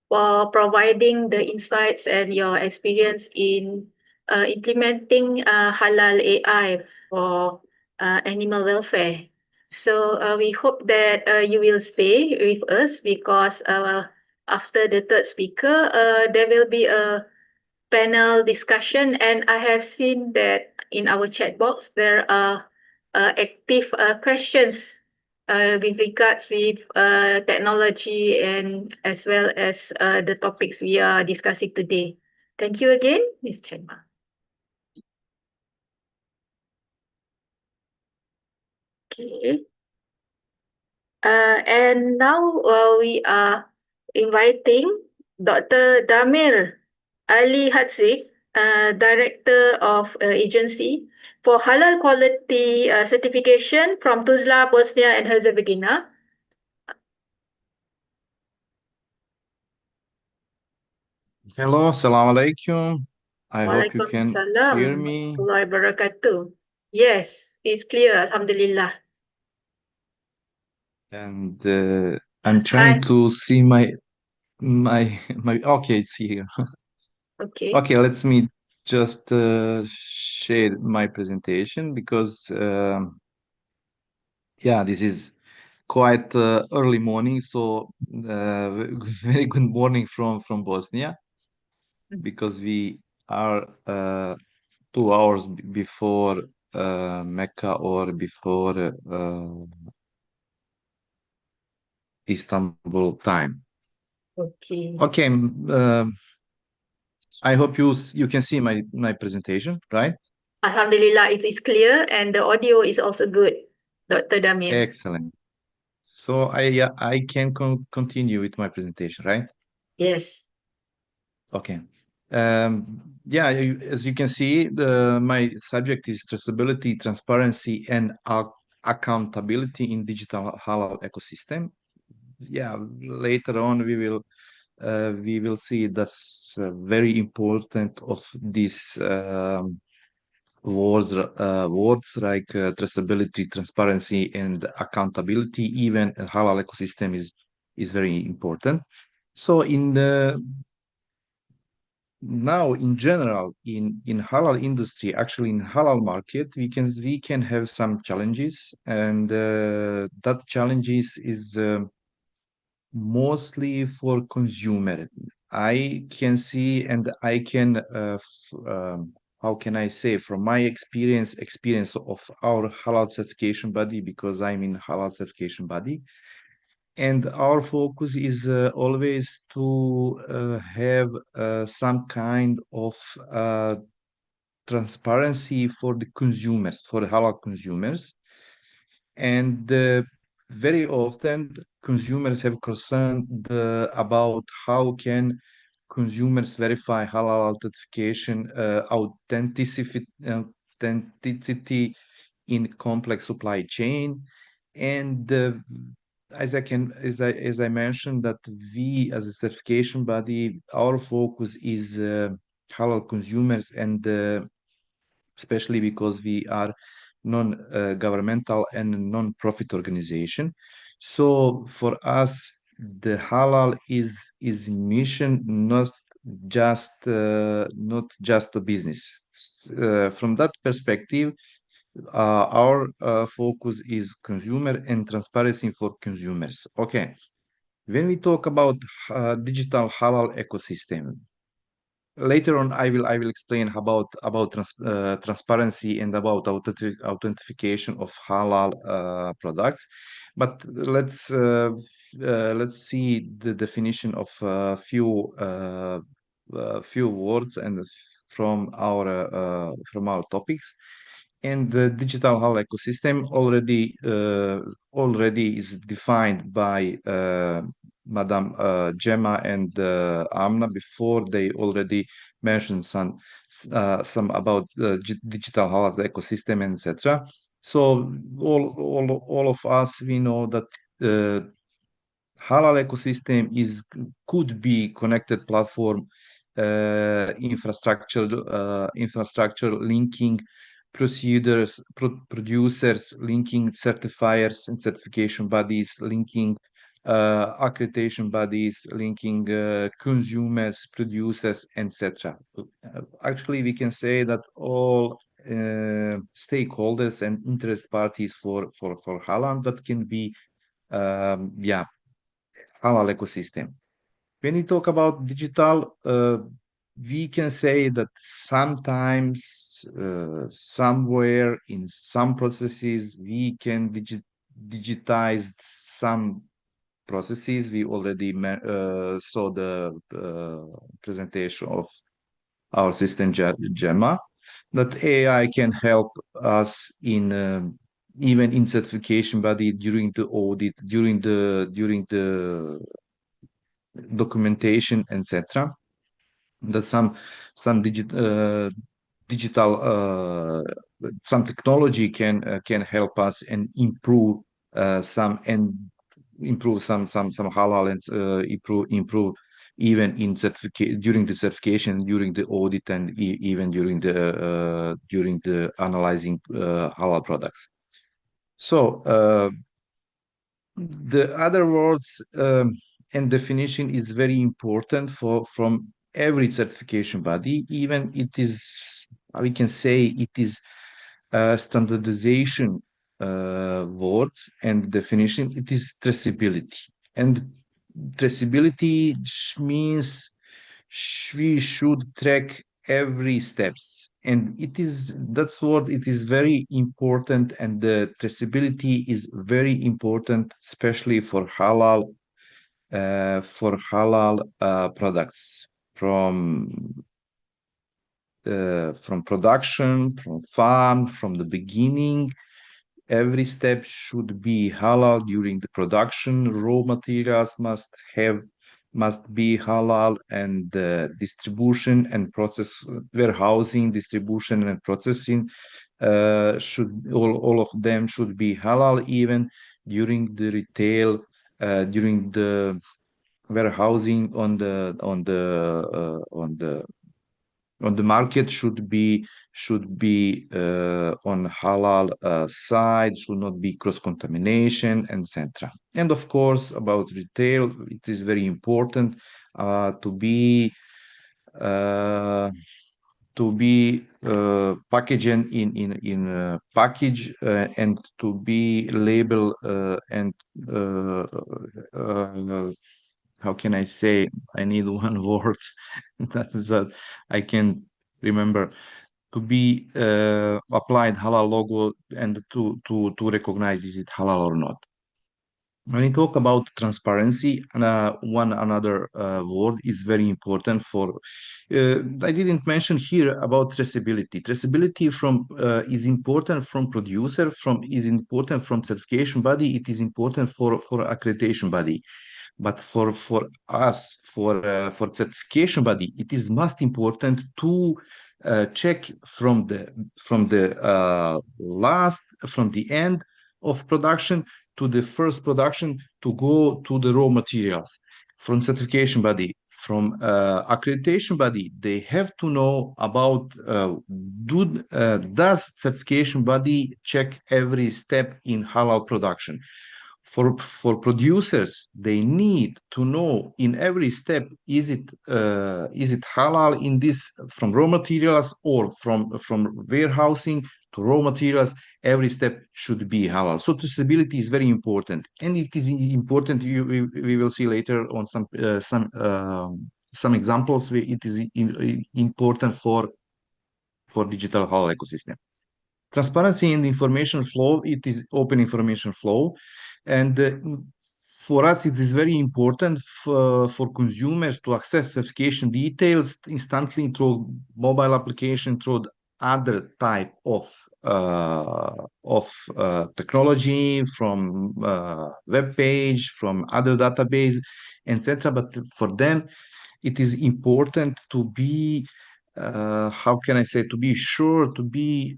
Speaker 1: for providing the insights and your experience in implementing halal AI for animal welfare. So we hope that you will stay with us because after the third speaker, there will be a panel discussion, and I have seen that in our chat box there are active questions with regards with technology and as well as the topics we are discussing today. Thank you again, Ms. Chenma. Okay. And now we are inviting Dr. Damir Alihodzic, Director of Agency for Halal Quality Certification from Tuzla, Bosnia and Herzegovina.
Speaker 4: Hello, assalamu alaikum. I hope you can
Speaker 1: Waalaikumsalam
Speaker 4: hear me.
Speaker 1: warahmatullahi wabarakatuh. Yes, it's clear, alhamdulillah.
Speaker 4: And I'm trying to see my okay, it's here.
Speaker 1: Okay.
Speaker 4: Okay, let me just share my presentation because yeah, this is quite early morning, so very good morning from Bosnia because we are 2 hours before Mecca or before Istanbul time.
Speaker 1: Okay.
Speaker 4: Okay, I hope you can see my presentation, right?
Speaker 1: Alhamdulillah, it is clear and the audio is also good, Dr. Damir.
Speaker 4: Excellent. So I can continue with my presentation, right?
Speaker 1: Yes.
Speaker 4: Okay. Yeah, as you can see, my subject is traceability, transparency, and accountability in digital halal ecosystem. Yeah, later on we will see that's very important of these words like traceability, transparency, and accountability. Even a halal ecosystem is very important. So now in general in halal industry, actually in halal market, we can have some challenges, and that challenges is mostly for consumer. I can see and I can how can I say, from my experience of our halal certification body, because I'm in halal certification body, and our focus is always to have some kind of transparency for the consumers, for the halal consumers. And very often consumers have concern about how can consumers verify halal authentication, authenticity in complex supply chain. And as I mentioned, that we as a certification body, our focus is halal consumers, and especially because we are non-governmental and non-profit organization. So for us, the halal is mission, not just a business. From that perspective, our focus is consumer and transparency for consumers. Okay, when we talk about digital halal ecosystem, later on I will explain about transparency and about authentication of halal products. But let's see the definition of few words and from our topics. And the digital halal ecosystem already is defined by Madam Gemma and Amnah before. They already mentioned some about the digital halal ecosystem, etc. So all of us, we know that halal ecosystem could be connected platform, infrastructure linking producers, linking certifiers and certification bodies, linking accreditation bodies, linking consumers, producers, etc. Actually, we can say that all stakeholders and interest parties for halal that can be halal ecosystem. When we talk about digital, we can say that sometimes, somewhere in some processes, we can digitize some processes. We already saw the presentation of our system Gemma, that AI can help us in even in certification body during the audit, during the documentation, etc. That some digital some technology can help us and improve some halal and improve even in during the certification, during the audit, and even during the analyzing halal products. So the other words and definition is very important from every certification body. Even it is, we can say, it is a standardization word and definition. It is traceability, and traceability means we should track every steps, and that's what it is very important, and the traceability is very important, especially for halal products from production, from farm, from the beginning. Every step should be halal during the production. Raw materials must be halal, and distribution and process, warehousing, distribution and processing all of them should be halal, even during the retail, during the warehousing on the market should be on halal side, should not be cross contamination, etc. And of course, about retail, it is very important to be packaging in package and to be label and how can I say? I need one word that I can remember. To be applied halal logo and to recognize is it halal or not. When we talk about transparency, another word is very important for. I didn't mention here about traceability. Traceability is important from producer, is important from certification body. It is important for accreditation body. But for us, for certification body, it is most important to check from the end of production to the first production, to go to the raw materials. From certification body, from accreditation body, they have to know about does certification body check every step in halal production. For producers, they need to know in every step, is it halal in this, from raw materials or from warehousing to raw materials. Every step should be halal. So traceability is very important, and it is important. We will see later on some examples. It is important for digital halal ecosystem. Transparency in the information flow, it is open information flow. And for us, it is very important for consumers to access certification details instantly through mobile application, through other type of technology, from web page, from other database, etc. But for them, it is important to be how can I say, to be sure, to be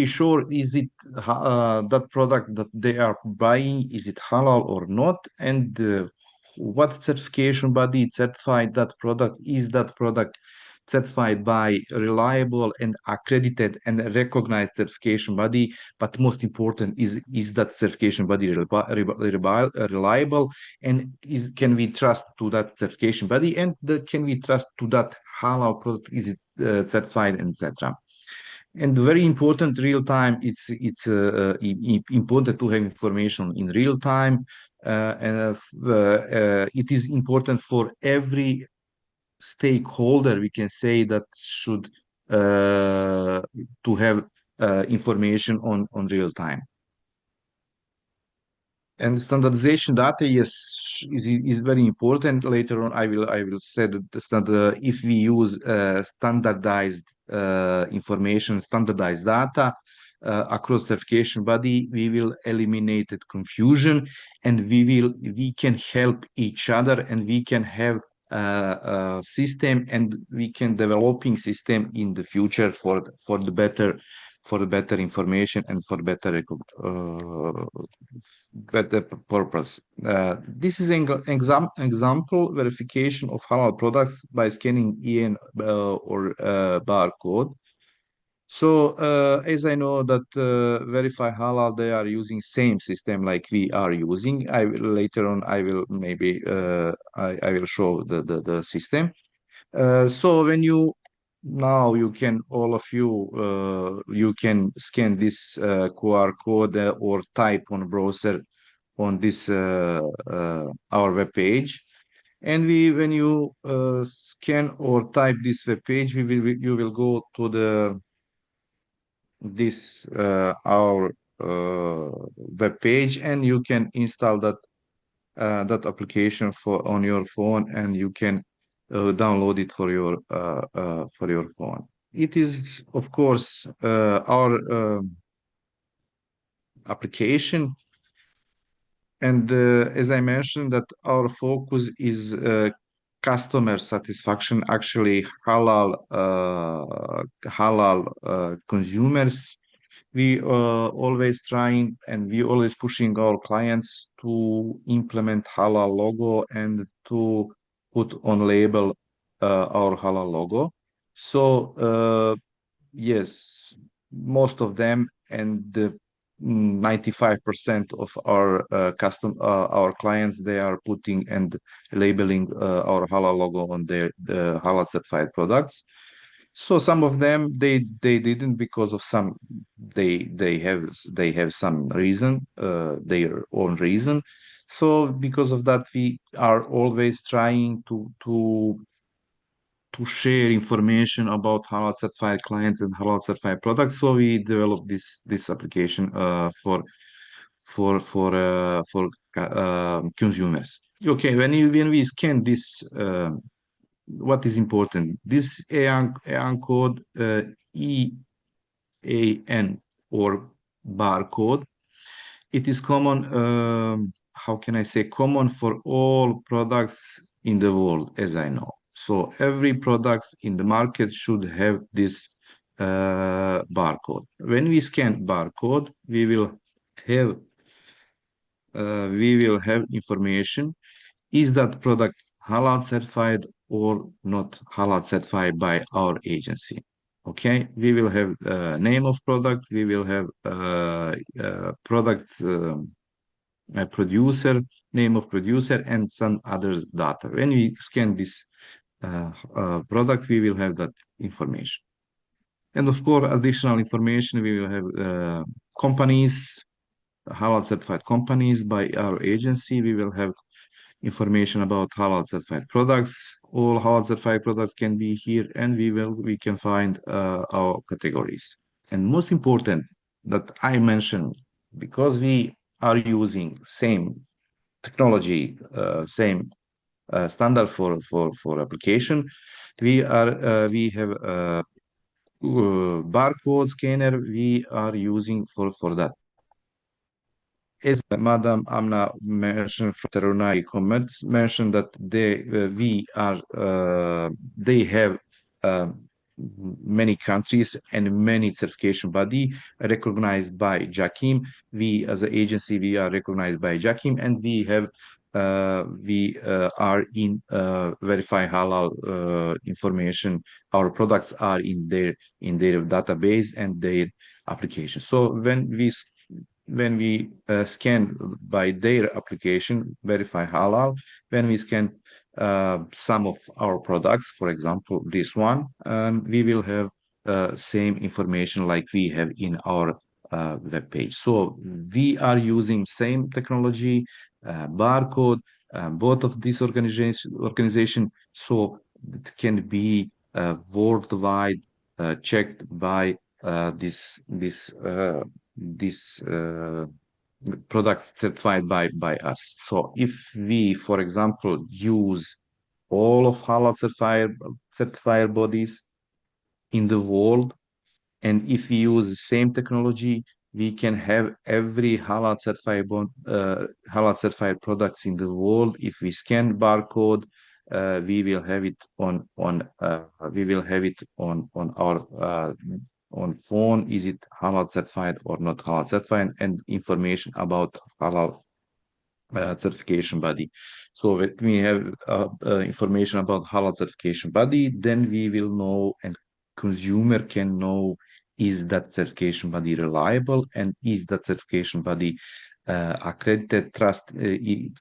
Speaker 4: sure, is it that product that they are buying, is it halal or not, and what certification body certified that product, is that product certified by reliable and accredited and recognized certification body, but most important is that certification body reliable, and can we trust to that certification body, and can we trust to that halal product, is it certified, etc. And very important, real time, it's important to have information in real time, and it is important for every stakeholder, we can say, that should to have information on real time. And standardization data, yes, is very important. Later on, I will say that if we use standardized information, standardized data across certification body, we will eliminate confusion, and we can help each other, and we can have system, and we can developing system in the future for the better information and for better purpose. This is an example verification of halal products by scanning EN or barcode. So as I know that Verify Halal, they are using same system like we are using. Later on I will maybe I will show the system. So when you now you can all of you you can scan this QR code or type on browser on this our web page, and when you scan or type this web page, you will go to this our web page, and you can install that application on your phone, and you can download it for your phone. It is, of course, our application, and as I mentioned, that our focus is customer satisfaction, actually halal consumers. We always trying, and we always pushing our clients to implement halal logo and to put on label our halal logo. So yes, most of them, and 95% of our our clients, they are putting and labeling our halal logo on their halal certified products. So some of them they didn't, because of some they have some reason, their own reason. So because of that, we are always trying to share information about halal certified clients and halal certified products. So we developed this application for consumers. Okay, when we scan this, what is important? This EAN code, EAN or barcode, it is common. How can I say, common for all products in the world, as I know. So every product in the market should have this barcode. When we scan barcode, we will have information: is that product halal certified or not halal certified by our agency? Okay, we will have name of product, we will have product producer, name of producer, and some other data. When we scan this product, we will have that information. And of course, additional information, we will have companies, halal certified companies by our agency. We will have information about halal certified products. All halal certified products can be here, and we can find our categories. And most important that I mentioned, because we are using same technology, same standard for application, we have barcode scanner we are using for that. As Madam Amnah mentioned from Serunai comments, mentioned that they have many countries and many certification body recognized by JAKIM. We as an agency, we are recognized by JAKIM, and we are in verify halal information. Our products are in their database and their application. So when we scan by their application, verify halal, when we scan some of our products, for example, this one, and we will have same information like we have in our web page. So we are using same technology, barcode, both of these organization, so it can be worldwide checked by this products certified by us. So if we, for example, use all of halal certified bodies in the world, and if we use the same technology, we can have every halal certified products in the world. If we scan barcode, we will have it on our on phone. Is it halal certified or not halal certified, and information about halal certification body. So when we have information about halal certification body, then we will know, and consumer can know, is that certification body reliable, and is that certification body accredited,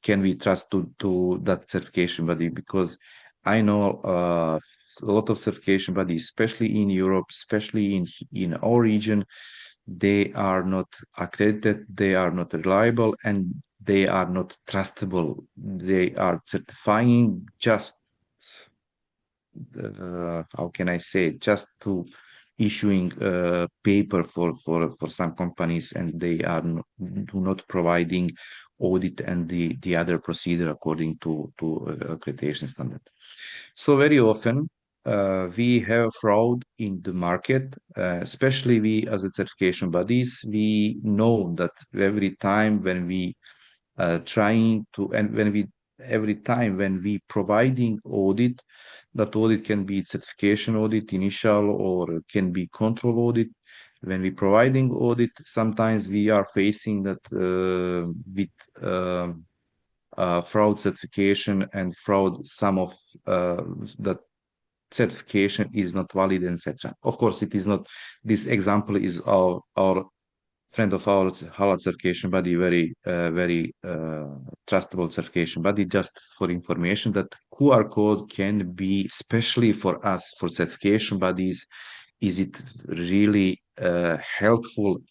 Speaker 4: can we trust to that certification body? Because I know a lot of certification bodies, especially in Europe, especially in our region, they are not accredited, they are not reliable, and they are not trustable. They are certifying just how can I say, just to issuing paper for some companies, and they are do not providing audit and the other procedure according to accreditation standard. So very often we have fraud in the market, especially we as a certification bodies. We know that every time when we trying to, and every time when we providing audit, that audit can be certification audit, initial, or can be control audit. When we providing audit, sometimes we are facing that with fraud certification and fraud, some of that certification is not valid, etc. Of course, it is not. This example is our friend of ours, halal certification body, very trustable certification body. Just for information, that QR code can be, especially for us, for certification bodies, is it really helpful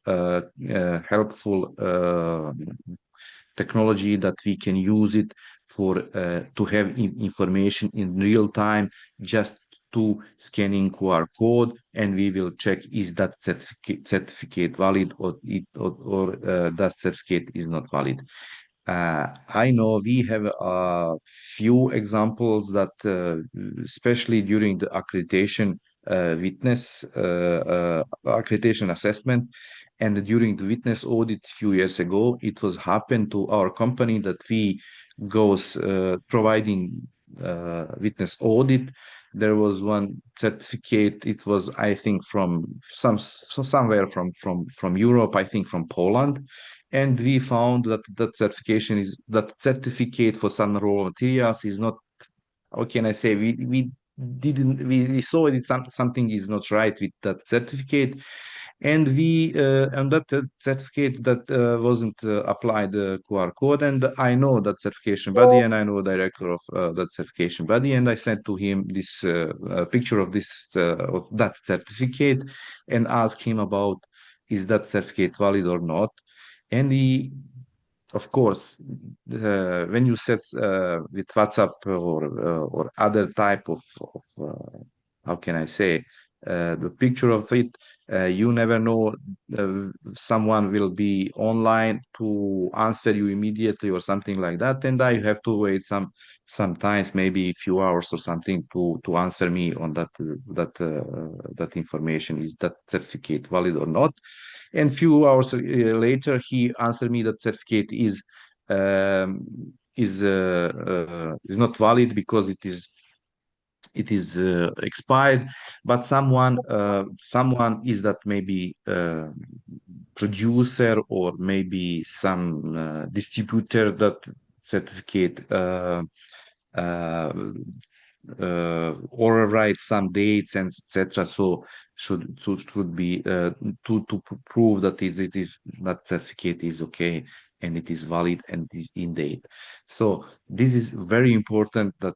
Speaker 4: technology that we can use it for to have information in real time, just to scanning QR code, and we will check is that certificate valid, or that certificate is not valid. I know we have a few examples that especially during the accreditation accreditation assessment, and during the witness audit a few years ago, it was happened to our company that we goes providing witness audit. There was one certificate. It was, I think, from somewhere from Europe, I think from Poland, and we found that that certificate for some raw materials is not. How can I say? We saw it. Something is not right with that certificate, and that certificate that wasn't applied QR code. And I know that certification body, and I know director of that certification body, and I sent to him this picture of that certificate, and asked him about, is that certificate valid or not, and he of course, when you set with WhatsApp or other type of how can I say, the picture of it, you never know, someone will be online to answer you immediately or something like that, and I have to wait sometimes maybe a few hours or something to answer me on that information, is that certificate valid or not. And few hours later, he answered me that certificate um, is not valid because it is expired. But someone is that maybe producer or maybe some distributor that certificate uh, or write some dates and etc. So should be to prove that it is that certificate is okay and it is valid and is in date. So this is very important that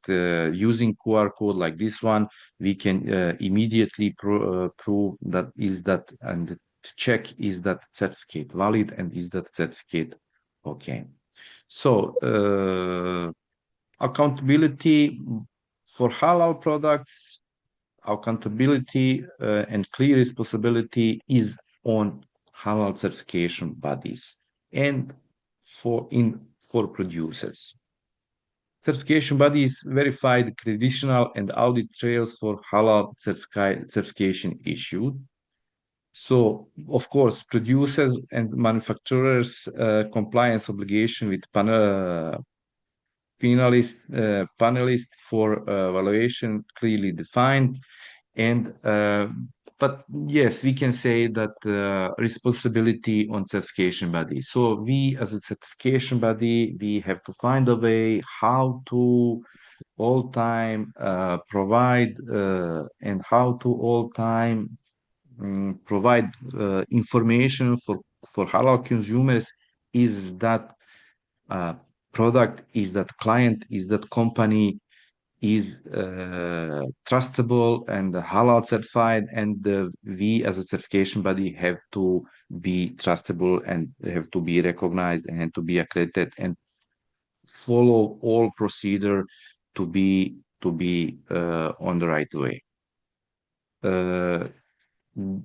Speaker 4: using QR code like this one, we can immediately prove that is that, and check is that certificate valid and is that certificate okay. So accountability for halal products, accountability and clear responsibility is on halal certification bodies and for producers. Certification bodies verified traditional and audit trails for halal certification issued. So, of course, producers and manufacturers compliance obligation with panelist for evaluation clearly defined. And but yes, we can say that responsibility on certification body. So we, as a certification body, we have to find a way how to all time provide and how to all time provide information for halal consumers. Is that product, is that client, is that company is trustable and halal certified, and we as a certification body have to be trustable and have to be recognized and to be accredited and follow all procedure to be on the right way.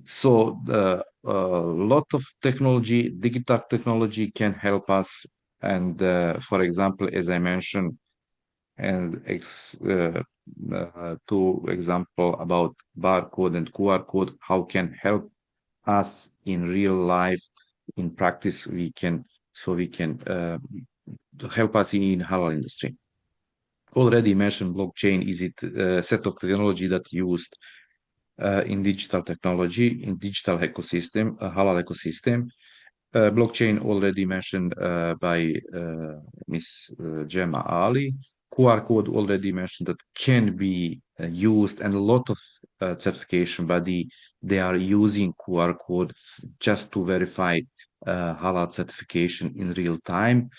Speaker 4: So a lot of technology, digital technology can help us. And for example, as I mentioned, and two example about barcode and QR code, how can help us in real life, in practice, we can help us in halal industry. Already mentioned blockchain is it a set of technology that used in digital technology, in digital ecosystem, halal ecosystem. Blockchain already mentioned by Miss Gemma Ali. QR code already mentioned that can be used, and a lot of certification body, they are using QR code just to verify halal certification in real time.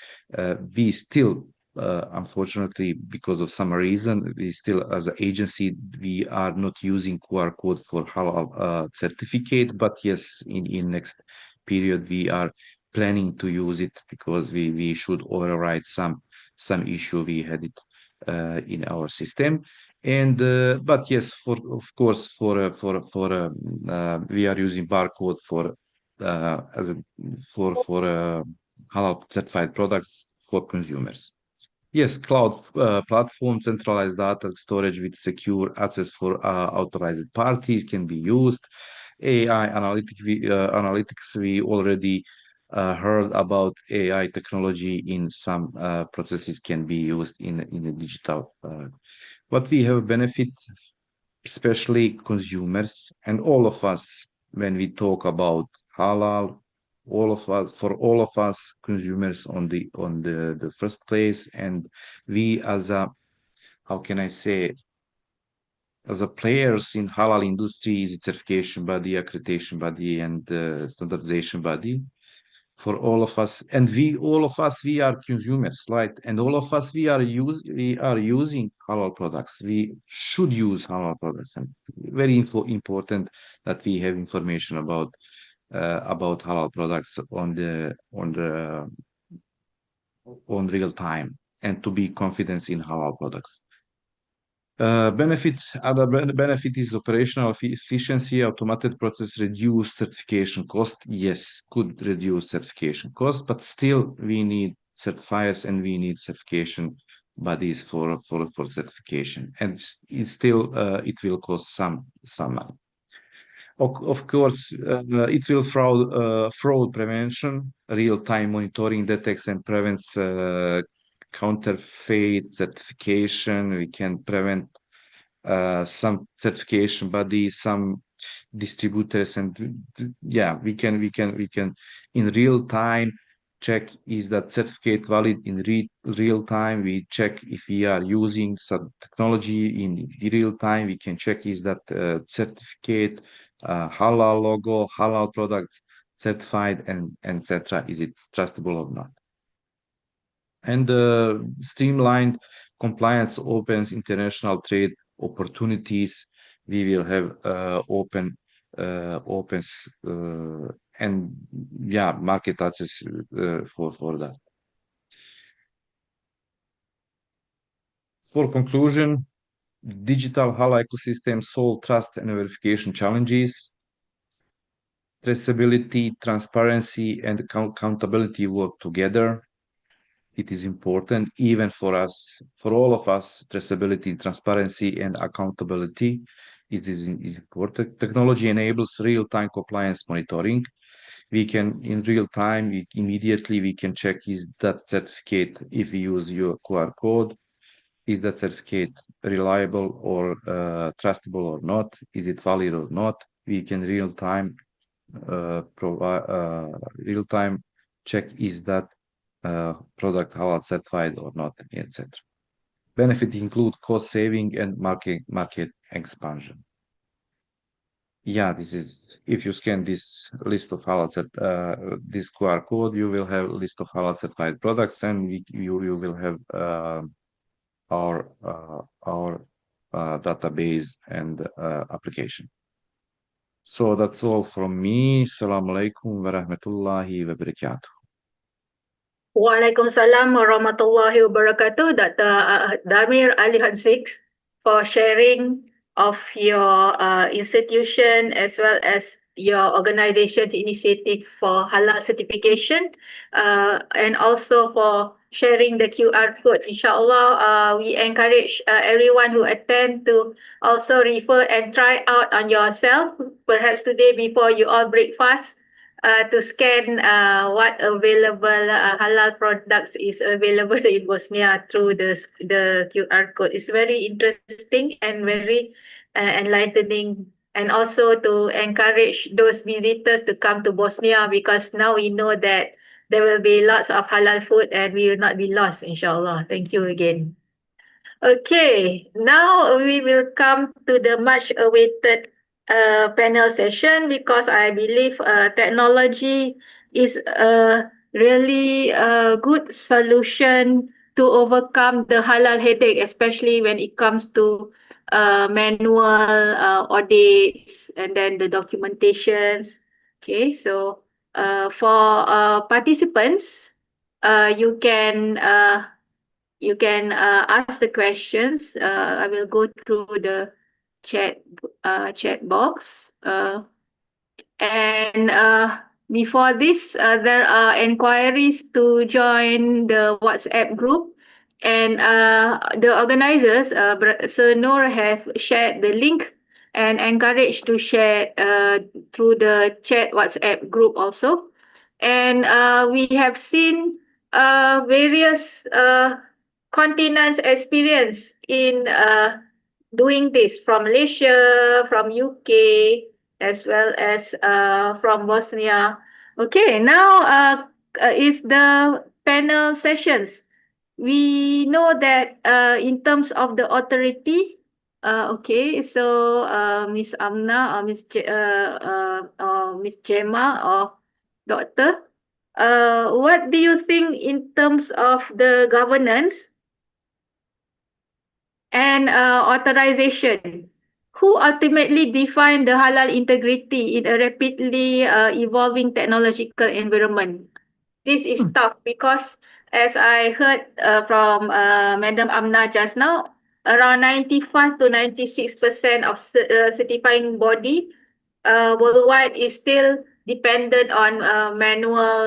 Speaker 4: We still unfortunately, because of some reason, we still, as an agency, we are not using QR code for halal certificate. But yes, in next period, we are planning to use it because we should override some issue we had it in our system. And but yes, of course we are using barcode for halal certified products for consumers. Yes, cloud platform, centralized data storage with secure access for authorized parties can be used. AI analytics, we already heard about AI technology in some processes can be used in the digital. But we have benefit, especially consumers and all of us, when we talk about halal, all of us consumers on the first place. And we as a, how can I say, as a players in halal industry, is certification body, accreditation body, and standardization body for all of us. And all of us, we are consumers, right? And all of us, we are using halal products. We should use halal products, and very important that we have information about halal products on the on real time and to be confident in halal products. Other benefit is operational efficiency, automated process, reduce certification cost. Yes, could reduce certification cost, but still we need certifiers and we need certification bodies for certification, and it's still it will cost some money. Of course, it will fraud prevention, real-time monitoring detects and prevents counterfeit certification. We can prevent some certification bodies, some distributors, and yeah, we can in real time check is that certificate valid in real time. We check if we are using some technology in real time. We can check is that certificate halal logo, halal products certified, and etc. Is it trustable or not? And streamlined compliance opens international trade opportunities. We will have opens and yeah, market access for that. For conclusion, digital halal ecosystem solve trust and verification challenges. Traceability, transparency, and accountability work together. It is important even for us, for all of us. Traceability, transparency, and accountability is important. Technology enables real-time compliance monitoring. We can, in real time, immediately we can check is that certificate, if we use your QR code, is that certificate reliable or trustable or not? Is it valid or not? We can real time check is that product halal certified or not, etc. Benefit include cost saving and market expansion. Yeah, this is, if you scan this list of halal this QR code, you will have a list of halal certified products, and you will have our database and application. So that's all from me. Assalamu alaikum wa rahmatullahi wa barakatuh.
Speaker 1: Waalaikumsalam warahmatullahi wabarakatuh, Dr. Damir Alihodzic, for sharing of your institution as well as your organization's initiative for halal certification, and also for sharing the QR code. Inshallah, we encourage everyone who attend to also refer and try out on yourself, perhaps today before you all break fast, to scan what available halal products is available in Bosnia through the QR code. It's very interesting and very enlightening, and also to encourage those visitors to come to Bosnia, because now we know that there will be lots of halal food and we will not be lost, inshallah. Thank you again. Okay, now we will come to the much awaited panel session, because I believe technology is a really good solution to overcome the halal headache, especially when it comes to manual audits and then the documentations. Okay, so for participants, you can ask the questions. I will go through the chat box. And before this, there are inquiries to join the WhatsApp group, and the organizers, Sir Noor, have shared the link and encouraged to share through the chat WhatsApp group also. And we have seen various continents experience in doing this, from Malaysia, from UK, as well as from Bosnia. Okay, now is the panel sessions. We know that in terms of the authority, okay, so Miss Amnah or Miss Gemma or Doctor, what do you think in terms of the governance and authorization? Who ultimately define the halal integrity in a rapidly evolving technological environment? This is tough because as I heard from Madam Amnah just now, around 95 to 96% of certifying body worldwide is still dependent on manual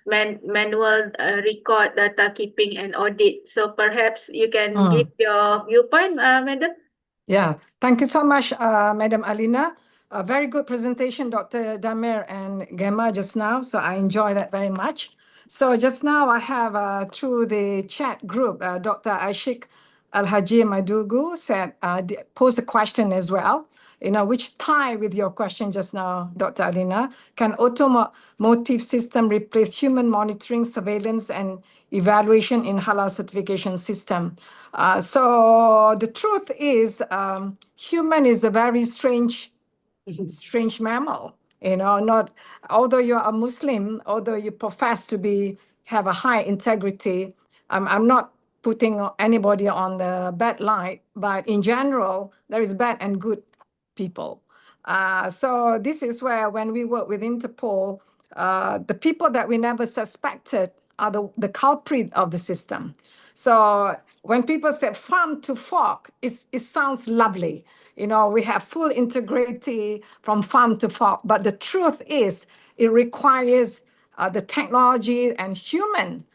Speaker 1: record, data keeping, and audit. So perhaps you can give your viewpoint, Madam.
Speaker 2: Yeah, thank you so much, Madam Alina. A very good presentation, Dr. Damir and Gemma just now. So I enjoy that very much. So just now I have through the chat group, Dr. Ashik Al-Haji Madugu said, posed a question as well, which tie with your question just now, Dr. Alina. Can automotive system replace human monitoring, surveillance, and evaluation in halal certification system? So the truth is, human is a very strange mammal. Not although you're a Muslim, although you profess to have a high integrity. I'm not putting anybody on the bad light, but in general, there is bad and good people. So this is where, when we work with Interpol, the people that we never suspected are the culprit of the system. So when people say farm to fork, it sounds lovely. We have full integrity from farm to fork. But the truth is, it requires the technology and human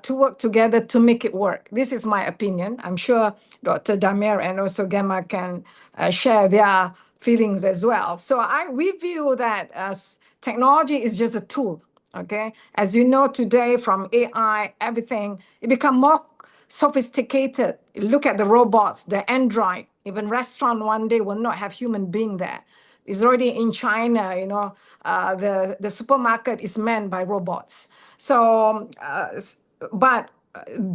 Speaker 2: to work together to make it work. This is my opinion. I'm sure Dr. Damir and also Gemma can share their feelings as well. So we view that as technology is just a tool. Okay, as you know today, from AI, everything, it become more sophisticated. Look at the robots, the Android, even restaurant one day will not have human being there. It's already in China, the supermarket is manned by robots. So, but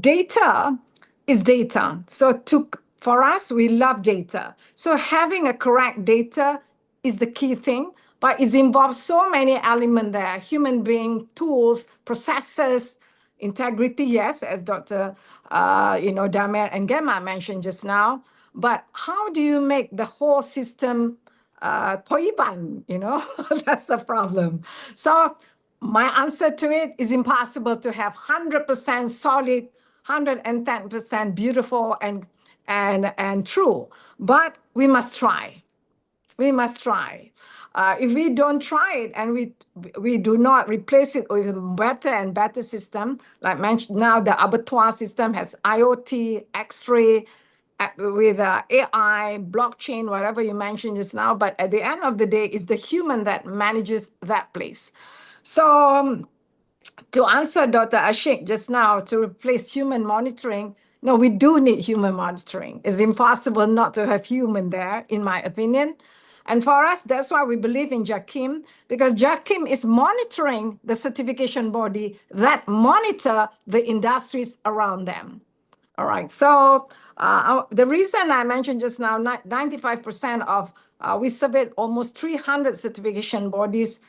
Speaker 2: data is data. So for us, we love data. So having a correct data is the key thing, but it involves so many elements there: human being, tools, processes, integrity, yes, as Dr. Damir and Gemma mentioned just now. But how do you make the whole system toiban? That's the problem. So my answer to it is impossible to have 100% solid, 110% beautiful and true. But we must try. We must try. If we don't try it and we do not replace it with a better and better system, like mentioned now, the abattoir system has IoT, X-ray, with AI, blockchain, whatever you mentioned just now. But at the end of the day, it's the human that manages that place. So to answer Dr. Ashik just now, to replace human monitoring, no, we do need human monitoring. It's impossible not to have human there, in my opinion. And for us, that's why we believe in JAKIM, because JAKIM is monitoring the certification body that monitor the industries around them. All right, so the reason I mentioned just now, 95% of, we surveyed almost 300 certification bodies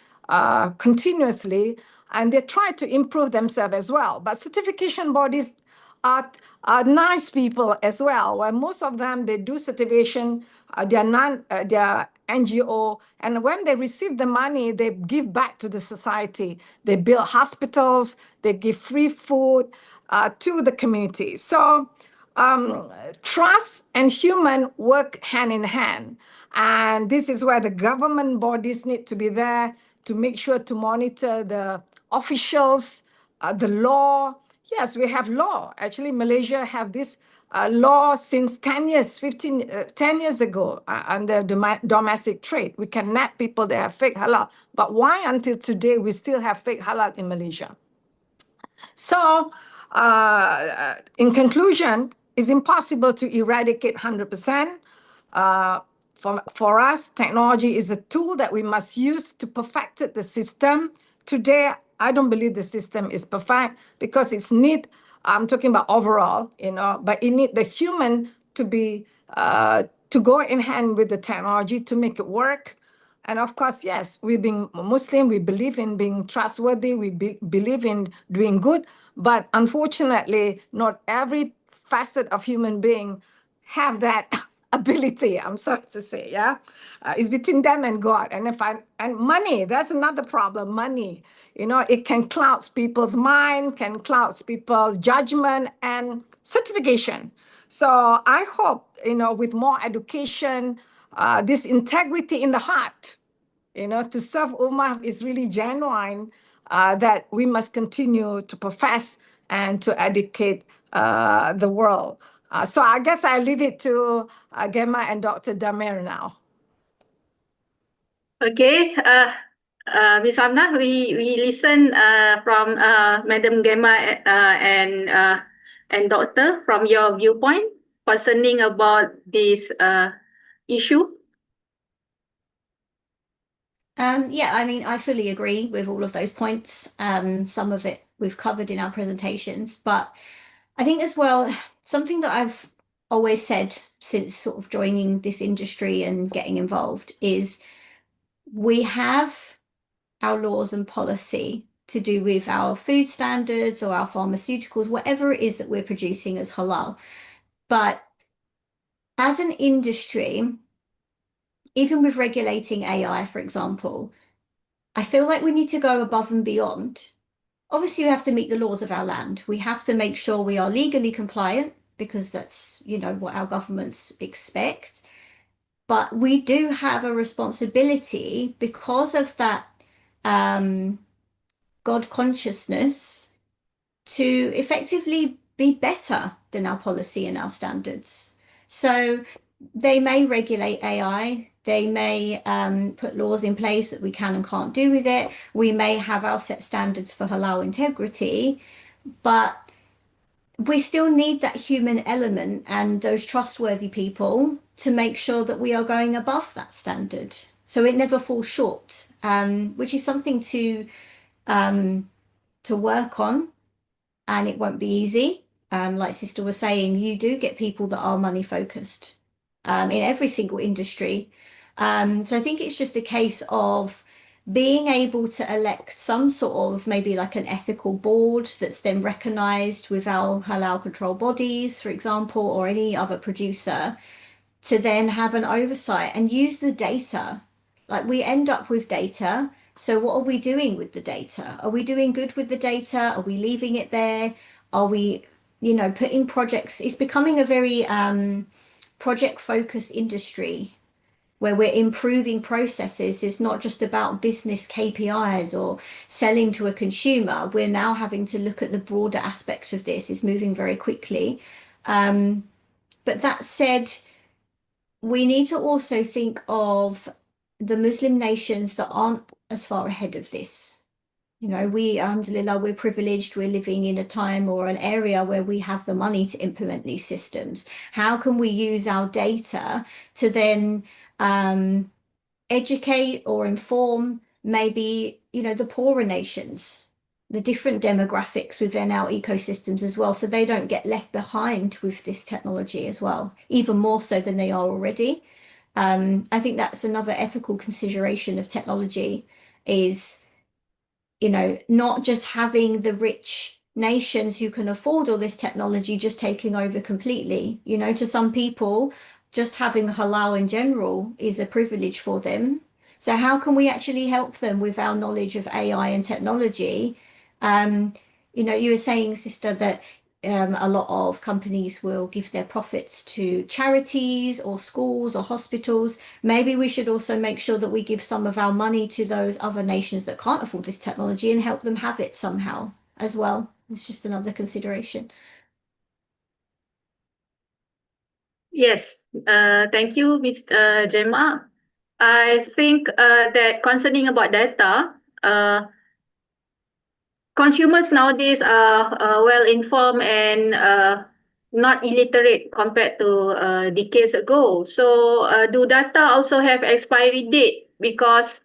Speaker 2: continuously, and they try to improve themselves as well. But certification bodies are nice people as well, where most of them, they do certification, they're NGO, and when they receive the money, they give back to the society. They build hospitals, they give free food to the community. So trust and human work hand in hand. And this is where the government bodies need to be there to make sure to monitor the officials, the law. Yes, we have law. Actually, Malaysia have this law since 10 years, 10 years ago under domestic trade. We can nab people that have fake halal. But why until today we still have fake halal in Malaysia? So in conclusion, it's impossible to eradicate 100%. For us, technology is a tool that we must use to perfect the system. Today, I don't believe the system is perfect because it's need, I'm talking about overall, but it need the human to be, to go in hand with the technology to make it work. And of course, yes, we being Muslim, we believe in being trustworthy, we believe in doing good, but unfortunately, not every facet of human being have that ability, I'm sorry to say, yeah? It's between them and God. And money, that's another problem, money. You know, it can cloud people's mind, can cloud people's judgment and certification. So I hope, you know, with more education, this integrity in the heart, you know, to serve Ummah is really genuine, that we must continue to profess and to educate the world. So I guess I leave it to Gemma and Dr. Damir now.
Speaker 1: Okay, Ms. Amnah, we listen from Madam Gemma and Doctor from your viewpoint concerning about this issue.
Speaker 3: Yeah, I mean, I fully agree with all of those points. Some of it we've covered in our presentations, but I think as well, something that I've always said since sort of joining this industry and getting involved is we have our laws and policy to do with our food standards or our pharmaceuticals, whatever it is that we're producing as halal. But as an industry, even with regulating AI, for example, I feel like we need to go above and beyond. Obviously, we have to meet the laws of our land. We have to make sure we are legally compliant because that's, you know, what our governments expect. But we do have a responsibility because of that God consciousness to effectively be better than our policy and our standards. So they may regulate AI, they may put laws in place that we can and can't do with it. We may have our set standards for halal integrity, but we still need that human element and those trustworthy people to make sure that we are going above that standard. So it never falls short, which is something to work on, and it won't be easy. Like Sister was saying, you do get people that are money focused in every single industry. So I think it's just a case of being able to elect some sort of maybe like an ethical board that's then recognized with our halal control bodies, for example, or any other producer to then have an oversight and use the data. Like we end up with data. So what are we doing with the data? Are we doing good with the data? Are we leaving it there? Are we, you know, putting projects? It's becoming a very project-focused industry where we're improving processes. It's not just about business KPIs or selling to a consumer. We're now having to look at the broader aspect of this. It's moving very quickly. But that said, we need to also think of the Muslim nations that aren't as far ahead of this. You know, we, alhamdulillah, we're privileged. We're living in a time or an area where we have the money to implement these systems. How can we use our data to then educate or inform maybe, you know, the poorer nations, the different demographics within our ecosystems as well, so they don't get left behind with this technology as well, even more so than they are already. I think that's another ethical consideration of technology is, you know, not just having the rich nations who can afford all this technology just taking over completely. You know, to some people, just having halal in general is a privilege for them. So how can we actually help them with our knowledge of AI and technology? You know, you were saying, Sister, that a lot of companies will give their profits to charities or schools or hospitals. Maybe we should also make sure that we give some of our money to those other nations that can't afford this technology and help them have it somehow as well. It's just another consideration.
Speaker 1: Yes, thank you, Ms. Gemma. I think that concerning about data, consumers nowadays are well informed and not illiterate compared to decades ago. So do data also have expiry date? Because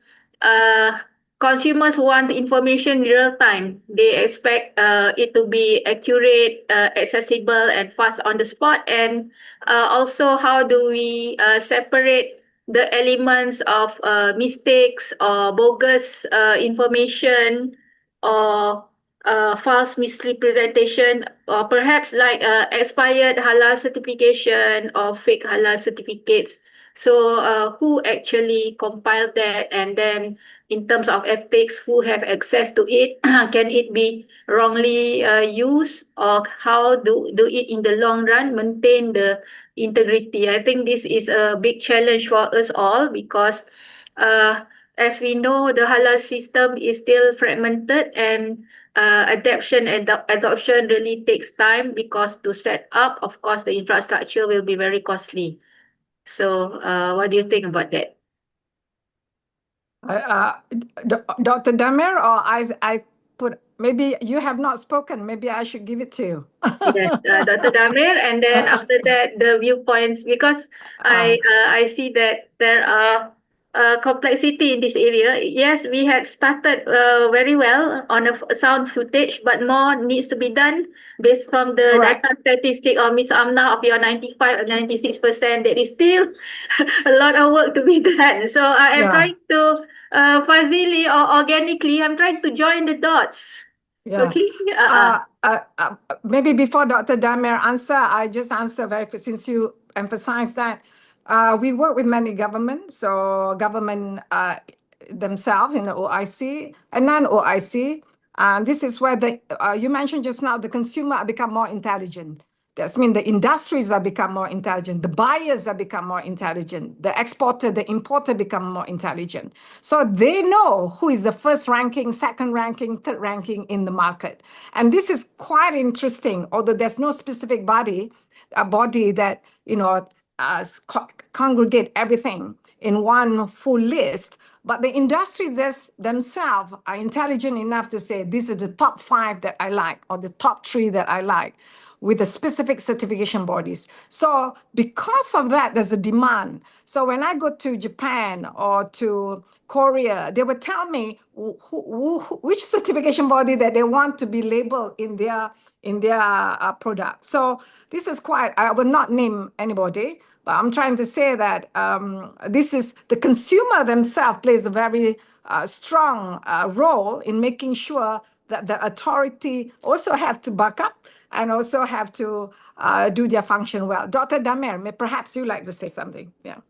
Speaker 1: consumers want information in real time. They expect it to be accurate, accessible, and fast on the spot. And also, how do we separate the elements of mistakes or bogus information or false misrepresentation, or perhaps like expired halal certification or fake halal certificates. So who actually compiled that, and then in terms of ethics, who have access to it? Can it be wrongly used, or how do it in the long run maintain the integrity? I think this is a big challenge for us all, because as we know, the halal system is still fragmented, and adaptation and adoption really takes time, because to set up, of course, the infrastructure will be very costly. So what do you think about that?
Speaker 2: Dr. Damir, or I put, maybe you have not spoken, maybe I should give it to you.
Speaker 1: Yes, Dr. Damir, and then after that, the viewpoints, because I see that there are complexity in this area. Yes, we had started very well on a sound footage, but more needs to be done based from the
Speaker 2: Right.
Speaker 1: data statistic of Miss Amnah of your 95 or 96%. There is still a lot of work to be done. So I am
Speaker 2: Yeah.
Speaker 1: trying to fuzzily or organically, I'm trying to join the dots.
Speaker 2: Yeah.
Speaker 1: Okay.
Speaker 2: Maybe before Dr. Damir answer, I just answer very quick, since you emphasized that. We work with many governments, so government themselves in the OIC and non-OIC. And this is where you mentioned just now, the consumer become more intelligent. That's mean the industries are become more intelligent. The buyers are become more intelligent. The exporter, the importer become more intelligent. So they know who is the first ranking, second ranking, third ranking in the market. And this is quite interesting, although there's no specific body that, congregate everything in one full list. But the industries themselves are intelligent enough to say, these are the top 5 that I like, or the top 3 that I like, with the specific certification bodies. So because of that, there's a demand. So when I go to Japan or to Korea, they would tell me which certification body that they want to be labeled in their product. So this is quite, I will not name anybody, but I'm trying to say that this is the consumer themselves plays a very strong role in making sure that the authority also have to back up and also have to do their function well. Dr. Damir, perhaps you'd like to say something. Yeah.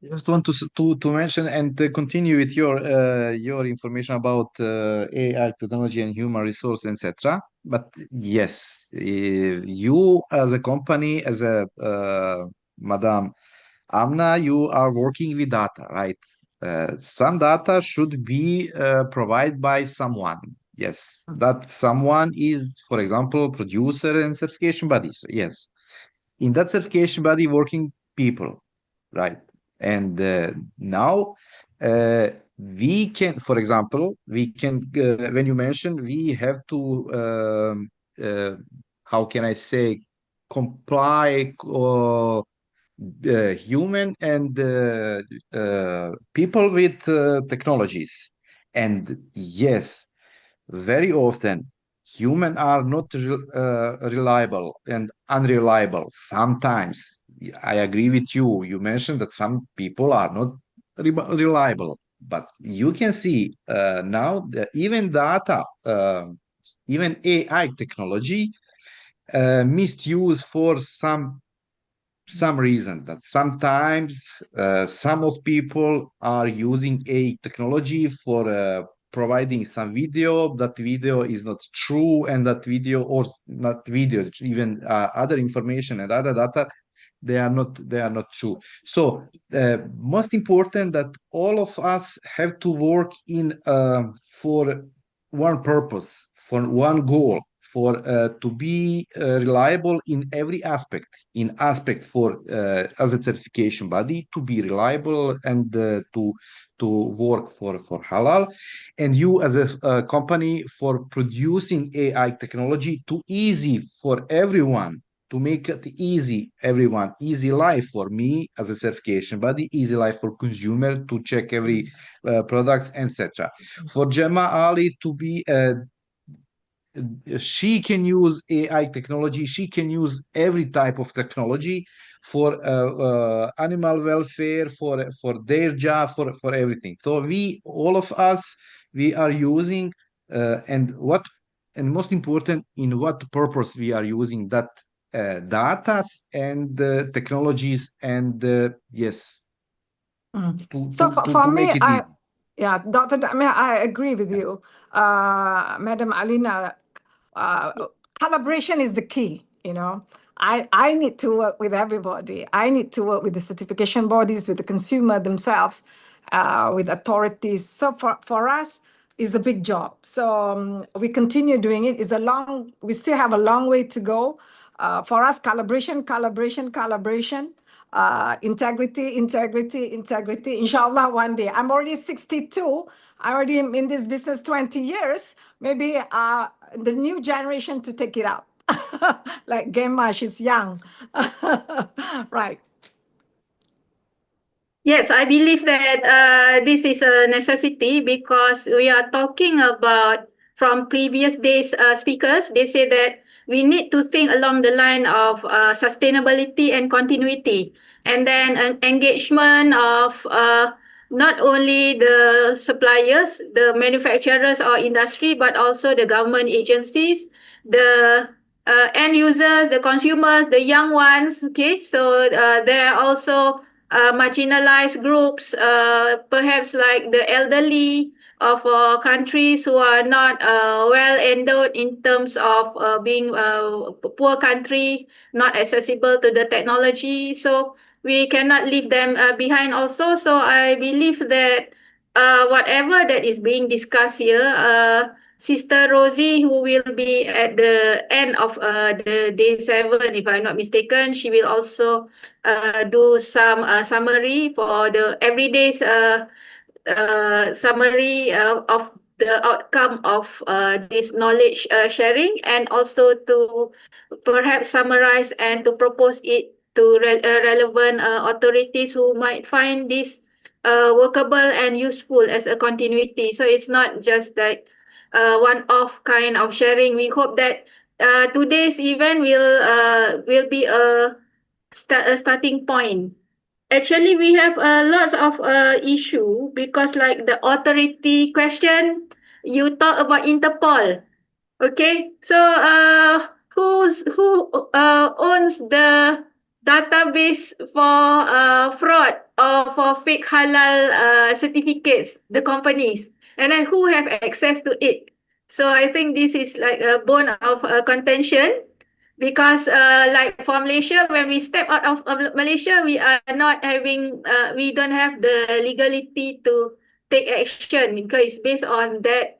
Speaker 4: Just want to mention and continue with your information about AI technology and human resource, etc. But yes, you as a company, as a Madam Amna, you are working with data, right? Some data should be provided by someone. Yes, that someone is, for example, producer and certification bodies. Yes, in that certification body, working people, right? And now we can, for example, we can, when you mention, we have to, how can I say, comply human and people with technologies. And yes, very often humans are not reliable and unreliable. Sometimes I agree with you. You mentioned that some people are not reliable, but you can see now that even data, even AI technology, misuse for some reason, that sometimes some of people are using a technology for providing some video. That video is not true, and that video, or not video, even other information and other data, they are not true. So most important that all of us have to work in for one purpose, for one goal, for to be reliable in every aspect, for as a certification body, to be reliable and to work for halal, and you as a company for producing AI technology to easy for everyone, to make it easy, everyone, easy life for me as a certification body, easy life for consumer to check every products, etc. For Gemma Ali to be she can use AI technology, she can use every type of technology for animal welfare, for their job, for everything. So we, all of us, we are using and most important, in what purpose we are using that data and technologies, and yes,
Speaker 2: So for
Speaker 4: to
Speaker 2: me,
Speaker 4: make it easy.
Speaker 2: Dr. Damir, I agree with you. Madam Alina, collaboration is the key, you know. I need to work with everybody. I need to work with the certification bodies, with the consumer themselves, with authorities. So for us, it's a big job. So we continue doing it. We still have a long way to go. For us, collaboration, integrity. Inshallah, one day. I'm already 62. I already am in this business 20 years. Maybe the new generation to take it up. Like Gemma, she's young. Right.
Speaker 1: Yes, I believe that this is a necessity because we are talking about from previous days speakers. They say that we need to think along the line of sustainability and continuity, and then an engagement of not only the suppliers, the manufacturers or industry, but also the government agencies, the end users, the consumers, the young ones. Okay, so there are also marginalized groups, perhaps like the elderly of countries who are not well endowed in terms of being a poor country, not accessible to the technology. So we cannot leave them behind also. So I believe that whatever that is being discussed here, Sister Rosie, who will be at the end of the day 7, if I'm not mistaken, she will also do some summary for the everyday's summary of the outcome of this knowledge sharing, and also to perhaps summarize and to propose it to relevant authorities who might find this workable and useful as a continuity. So it's not just that one-off kind of sharing. We hope that today's event will be a starting point. Actually, we have lots of issue because like the authority question, you talk about Interpol. Okay, so who owns the database for fraud or for fake halal certificates? The companies, and then who have access to it? So I think this is like a bone of contention, because like for Malaysia, when we step out of Malaysia, we are not having we don't have the legality to take action because it's based on that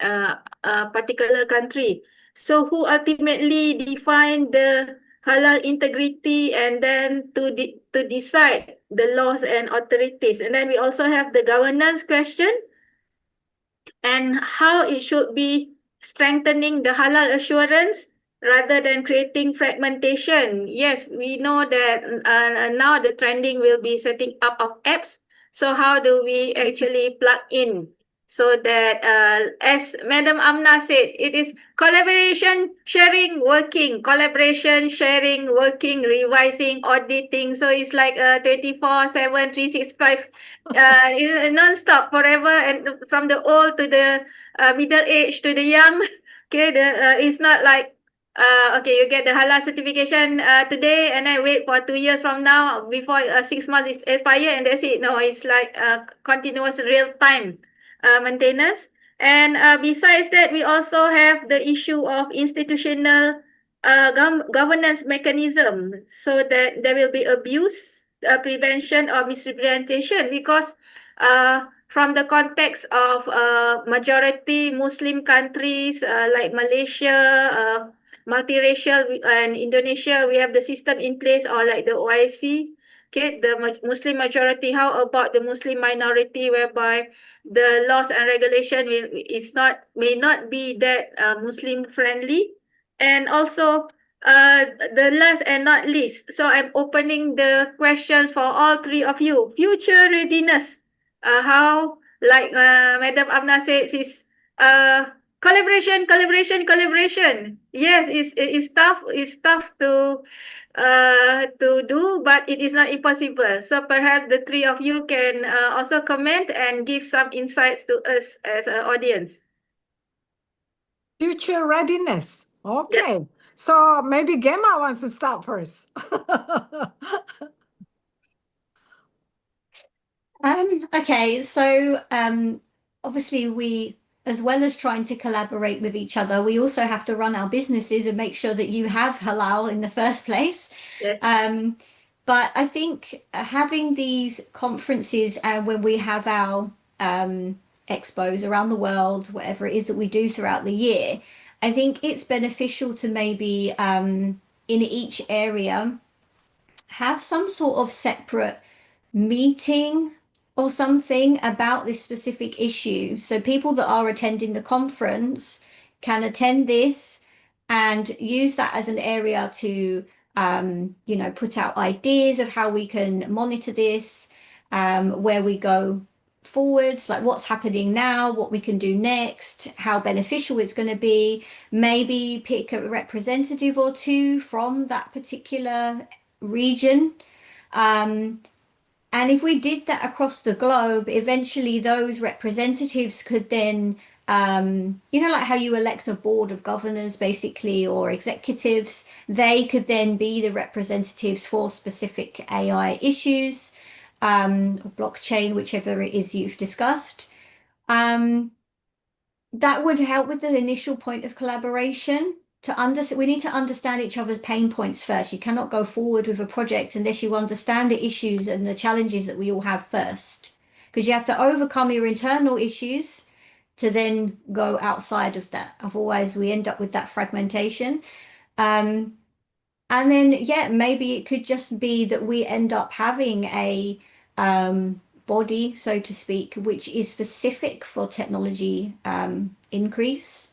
Speaker 1: particular country. So who ultimately define the halal integrity, and then to decide the laws and authorities? And then we also have the governance question, and how it should be strengthening the halal assurance rather than creating fragmentation. Yes, we know that now the trending will be setting up of apps. So how do we actually plug in so that, as Madam Amnah said, it is collaboration, sharing, working, collaboration, sharing, working, revising, auditing. So it's like 24/7, 365, non-stop, forever, and from the old to the middle age to the young. Okay, it's not like okay, you get the halal certification today, and then wait for 2 years from now before 6 months is expire, and that's it. No, it's like continuous real time maintenance. And besides that, we also have the issue of institutional governance mechanism, so that there will be abuse, prevention or misrepresentation, because from the context of majority Muslim countries like Malaysia, multiracial, and Indonesia, we have the system in place, or like the OIC. Okay, the Muslim majority. How about the Muslim minority, whereby the laws and regulation may not be that Muslim friendly? And also, the last and not least, so I'm opening the questions for all three of you. Future readiness. How, like Madam Amnah says, is collaboration. Yes, it's tough. It's tough to do, but it is not impossible. So perhaps the three of you can also comment and give some insights to us as an audience.
Speaker 2: Future readiness. Okay. So maybe Gemma wants to start first.
Speaker 3: Okay, so obviously we, as well as trying to collaborate with each other, we also have to run our businesses and make sure that you have halal in the first place.
Speaker 1: Yes.
Speaker 3: But I think having these conferences and when we have our expos around the world, whatever it is that we do throughout the year, I think it's beneficial to maybe in each area have some sort of separate meeting or something about this specific issue. So people that are attending the conference can attend this and use that as an area to, put out ideas of how we can monitor this, where we go forwards, like what's happening now, what we can do next, how beneficial it's going to be. Maybe pick a representative or two from that particular region. And if we did that across the globe, eventually those representatives could then, like how you elect a board of governors basically or executives, they could then be the representatives for specific AI issues, or blockchain, whichever it is you've discussed. That would help with the initial point of collaboration. We need to understand each other's pain points first. You cannot go forward with a project unless you understand the issues and the challenges that we all have first. Because you have to overcome your internal issues to then go outside of that. Otherwise, we end up with that fragmentation. And then, maybe it could just be that we end up having a body, so to speak, which is specific for technology increase.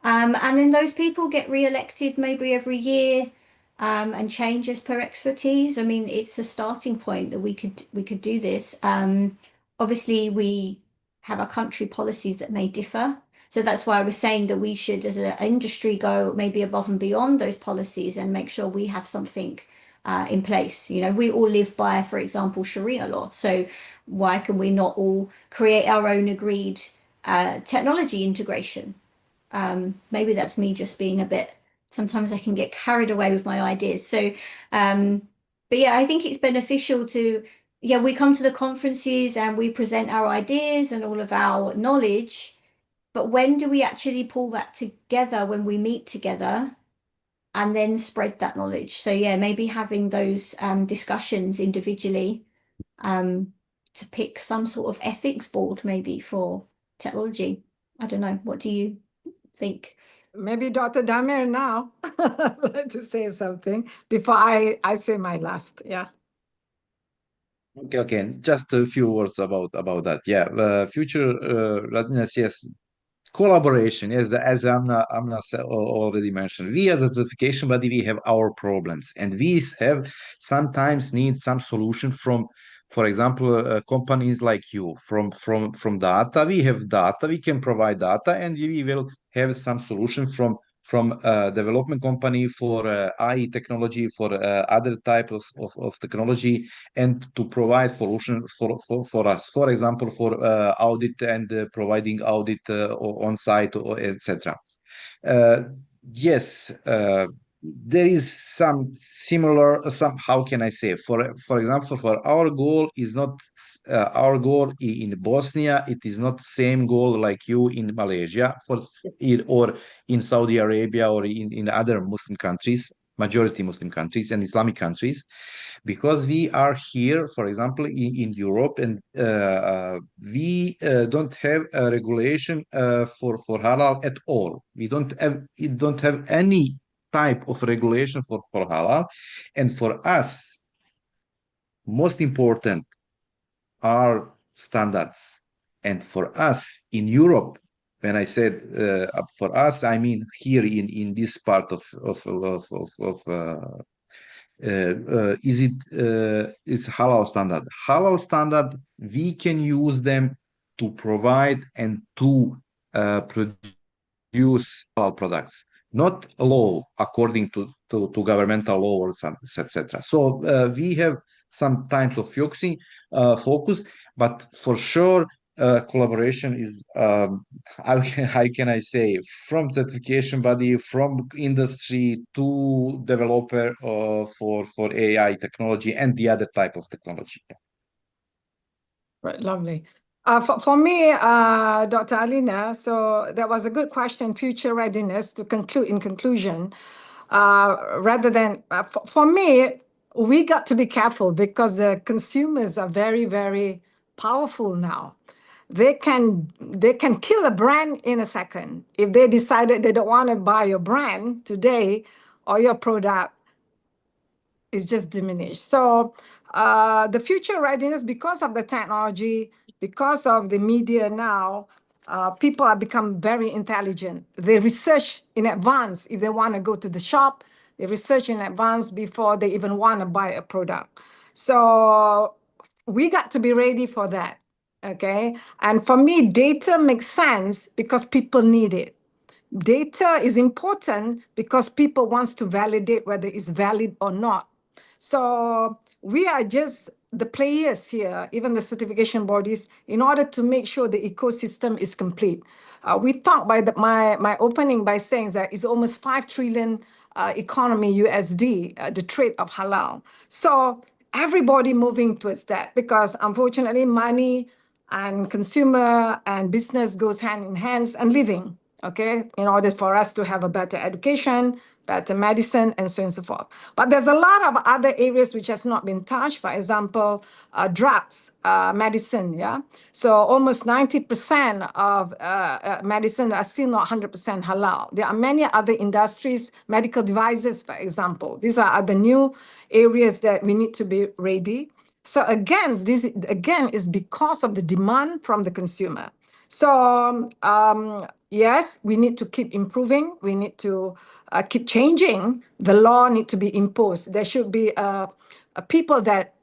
Speaker 3: And then those people get re-elected maybe every year, and change as per expertise. I mean, it's a starting point that we could do this. Obviously, we have our country policies that may differ. So that's why I was saying that we should, as an industry, go maybe above and beyond those policies and make sure we have something in place. We all live by, for example, Sharia law. So why can we not all create our own agreed technology integration? Maybe that's me just being a bit, sometimes I can get carried away with my ideas. So, but yeah, I think it's beneficial to, we come to the conferences and we present our ideas and all of our knowledge, but when do we actually pull that together when we meet together and then spread that knowledge? So yeah, maybe having those discussions individually to pick some sort of ethics board maybe for technology. I don't know. What do you think?
Speaker 2: Maybe Dr. Damir now like to say something before I say my last. Yeah.
Speaker 4: Okay. Just a few words about that. Yeah, the future readiness, yes, collaboration, as Amnah already mentioned. We as a certification body, we have our problems, and we have sometimes need some solution from, for example, companies like you from data. We have data, we can provide data, and we will have some solution from development company for AI technology, for other types of technology, and to provide solution for us. For example, for audit and providing audit on site, or etc. Yes, there is some similar, how can I say, for example, for our goal is not our goal in Bosnia, it is not same goal like you in Malaysia or in Saudi Arabia or in other Muslim countries, majority Muslim countries and Islamic countries, because we are here, for example, in Europe, and we don't have a regulation for halal at all. We don't have any type of regulation for halal, and for us, most important are standards. And for us in Europe, when I said for us, I mean here in this part of it's halal standard. Halal standard, we can use them to provide and to produce halal products, not law according to governmental law or some, etc. So we have some times of focus, but for sure collaboration is how can I say, from certification body, from industry to developer for AI technology and the other type of technology.
Speaker 2: Right, lovely. For me, Dr. Alina, so that was a good question, future readiness, to conclude in conclusion. Rather than, for me, we got to be careful because the consumers are very, very powerful now. They can kill a brand in a second. If they decided they don't want to buy your brand today or your product, is just diminished. So the future readiness, because of the technology, because of the media now, people have become very intelligent. They research in advance if they want to go to the shop. They research in advance before they even want to buy a product. So we got to be ready for that, okay? And for me, data makes sense because people need it. Data is important because people wants to validate whether it's valid or not. So we are just the players here, even the certification bodies, in order to make sure the ecosystem is complete. We talked by my opening by saying that it's almost 5 trillion economy USD, the trade of halal. So everybody moving towards that because unfortunately money and consumer and business goes hand in hand and living, okay, in order for us to have a better education, better medicine, and so on and so forth. But there's a lot of other areas which has not been touched. For example, drugs, medicine, yeah? So almost 90% of medicine are still not 100% halal. There are many other industries, medical devices, for example. These are the new areas that we need to be ready. So again, this again is because of the demand from the consumer. So yes, we need to keep improving. We need to keep changing. The law need to be imposed. There should be people that,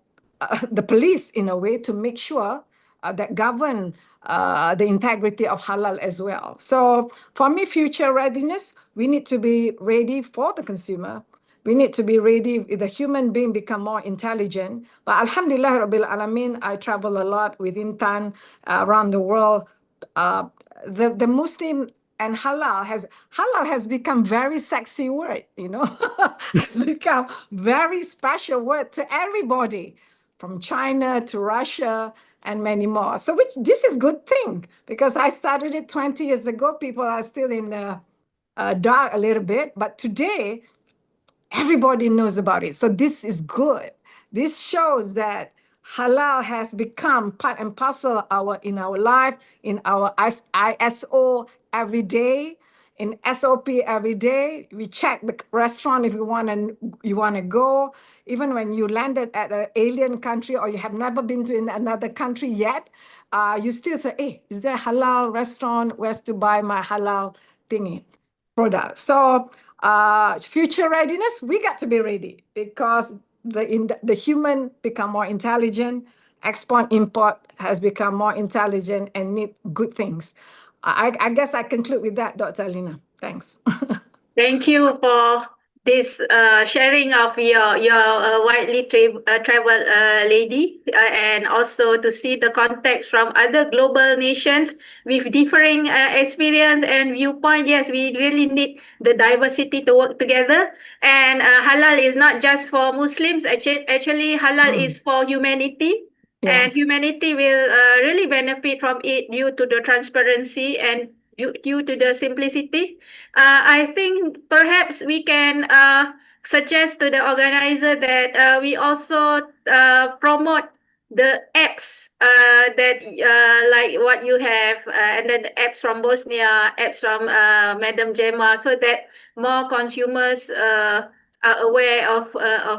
Speaker 2: the police in a way, to make sure that govern the integrity of halal as well. So for me, future readiness, we need to be ready for the consumer. We need to be ready if the human being become more intelligent. But Alhamdulillah Rabbil Alameen, I travel a lot with Intan around the world. The Muslim and halal has become very sexy word, you know. It's become very special word to everybody, from China to Russia and many more. So this is good thing because I started it 20 years ago. People are still in the dark a little bit, but today everybody knows about it. So this is good. This shows that halal has become part and parcel in our life, in our ISO every day, in SOP every day. We check the restaurant if you want to go. Even when you landed at an alien country or you have never been to another country yet, you still say, hey, is there a halal restaurant? Where's to buy my halal thingy product? So future readiness, we got to be ready because the human become more intelligent, export import has become more intelligent and need good things. I guess I conclude with that, Dr. Alina. Thanks.
Speaker 1: Thank you for this sharing of your widely traveled lady, and also to see the context from other global nations with differing experience and viewpoint. Yes, we really need the diversity to work together. And halal is not just for Muslims. Actually, halal is for humanity.
Speaker 2: Yeah.
Speaker 1: And humanity will really benefit from it due to the transparency and due to the simplicity. I think perhaps we can suggest to the organizer that we also promote the apps that like what you have, and then the apps from Bosnia, apps from Madam Gemma, so that more consumers are aware of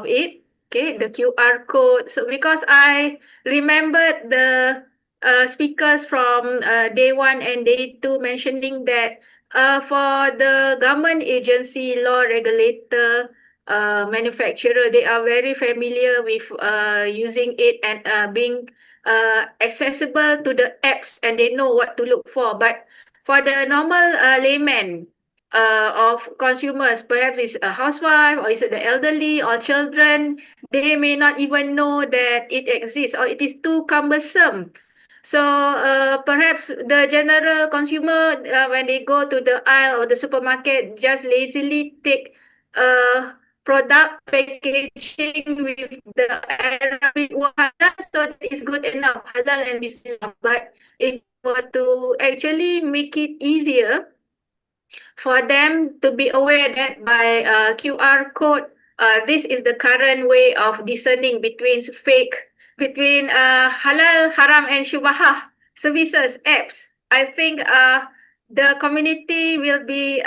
Speaker 1: it. Okay, the QR code. So because I remembered the speakers from day one and day two mentioning that for the government agency, law regulator, manufacturer, they are very familiar with using it and being accessible to the apps, and they know what to look for. But for the normal layman of consumers, perhaps it's a housewife or is it the elderly or children, they may not even know that it exists or it is too cumbersome So perhaps the general consumer, when they go to the aisle or the supermarket, just lazily take product packaging with the Arabic word halal, so that is good enough, halal and bismillah. But if we were to actually make it easier for them to be aware that by QR code, this is the current way of discerning between between halal, haram, and shubahah services, apps. I think the community will be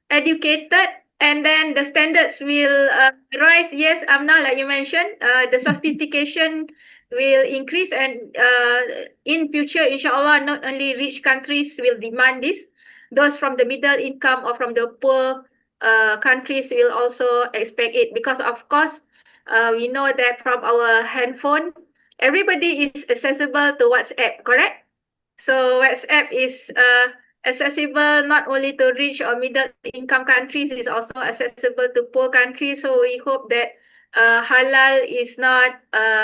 Speaker 1: educated, and then the standards will rise. Yes, Amna, like you mentioned, the sophistication will increase, and in future, inshallah, not only rich countries will demand this, those from the middle income or from the poor countries will also expect it, because of course we know that from our handphone everybody is accessible to WhatsApp, correct? So WhatsApp is accessible not only to rich or middle income countries, it is also accessible to poor countries. So we hope that halal is not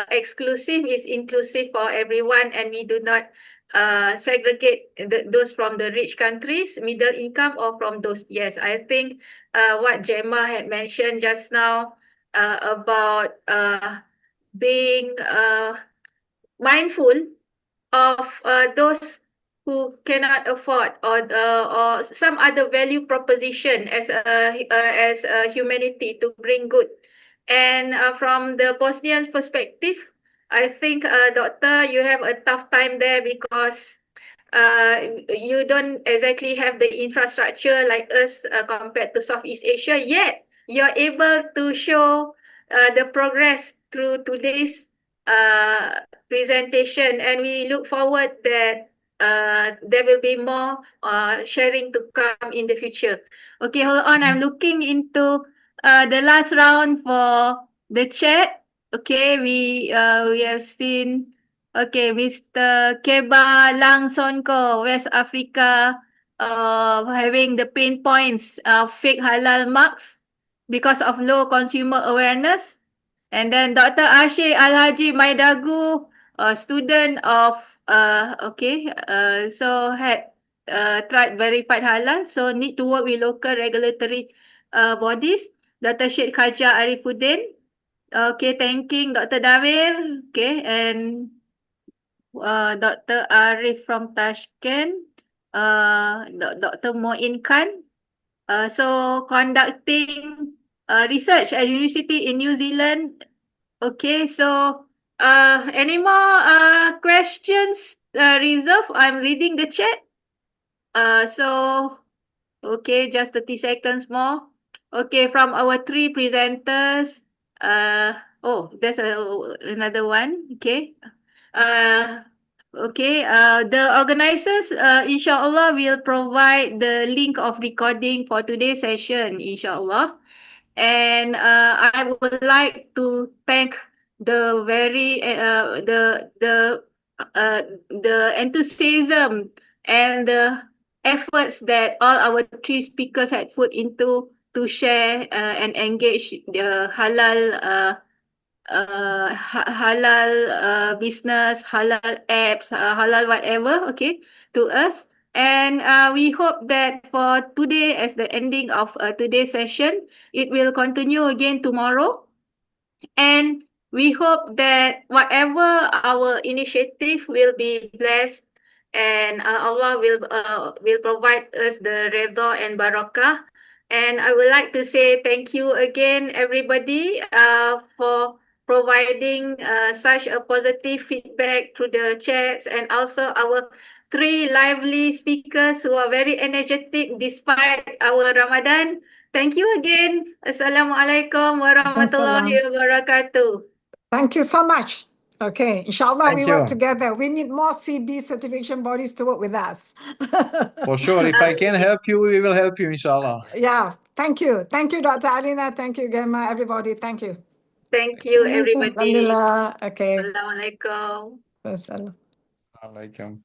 Speaker 1: exclusive, is inclusive for everyone, and we do not segregate those from the rich countries, middle income, or from those. Yes, I think what Gemma had mentioned just now about being mindful of those who cannot afford, or some other value proposition as a humanity to bring good. And from the Bosnians' perspective, I think, Doctor, you have a tough time there because you don't exactly have the infrastructure like us compared to Southeast Asia, yet you're able to show the progress through today's presentation, and we look forward that there will be more sharing to come in the future. Okay, hold on. I'm looking into the last round for the chat. Okay, we have seen. Okay, Mr. Keba Langsonko, West Africa, having the pain points of fake halal marks because of low consumer awareness. And then Dr. Ashik Alhaji Maidagu, a student of so had tried verified halal, so need to work with local regulatory bodies. Dr. Syed Khaja Arifuddin, okay, thanking Dr. Damir, okay, and Dr. Arif from Tashkent, Dr. Moin Khan, so conducting research at university in New Zealand. Okay, so any more questions reserved? I'm reading the chat. So okay, just 30 seconds more. Okay, from our three presenters. Oh, there's another one. Okay. Okay, the organizers, inshallah, will provide the link of recording for today's session, inshallah. And I would like to thank the very the enthusiasm and the efforts that all our three speakers had put into to share and engage the halal business, halal apps, halal whatever, okay, to us. And we hope that for today, as the ending of today's session, it will continue again tomorrow. And we hope that whatever our initiative will be blessed, and Allah will provide us the redha and barakah. And I would like to say thank you again, everybody, for providing such a positive feedback through the chats, and also our three lively speakers who are very energetic despite our Ramadan. Thank you again. Assalamualaikum warahmatullahi wabarakatuh.
Speaker 2: Thank you so much. Okay, inshallah,
Speaker 4: Thank
Speaker 2: we work
Speaker 4: you.
Speaker 2: together. We need more CB certification bodies to work with us.
Speaker 4: For sure. If I can help you, we will help you, inshallah.
Speaker 2: Yeah, thank you. Thank you, Dr. Alina. Thank you, Gemma, everybody. Thank you.
Speaker 1: Thank you, everybody.
Speaker 2: Alhamdulillah. Okay.
Speaker 1: Assalamualaikum.
Speaker 2: Wassalam.
Speaker 4: Alaikum.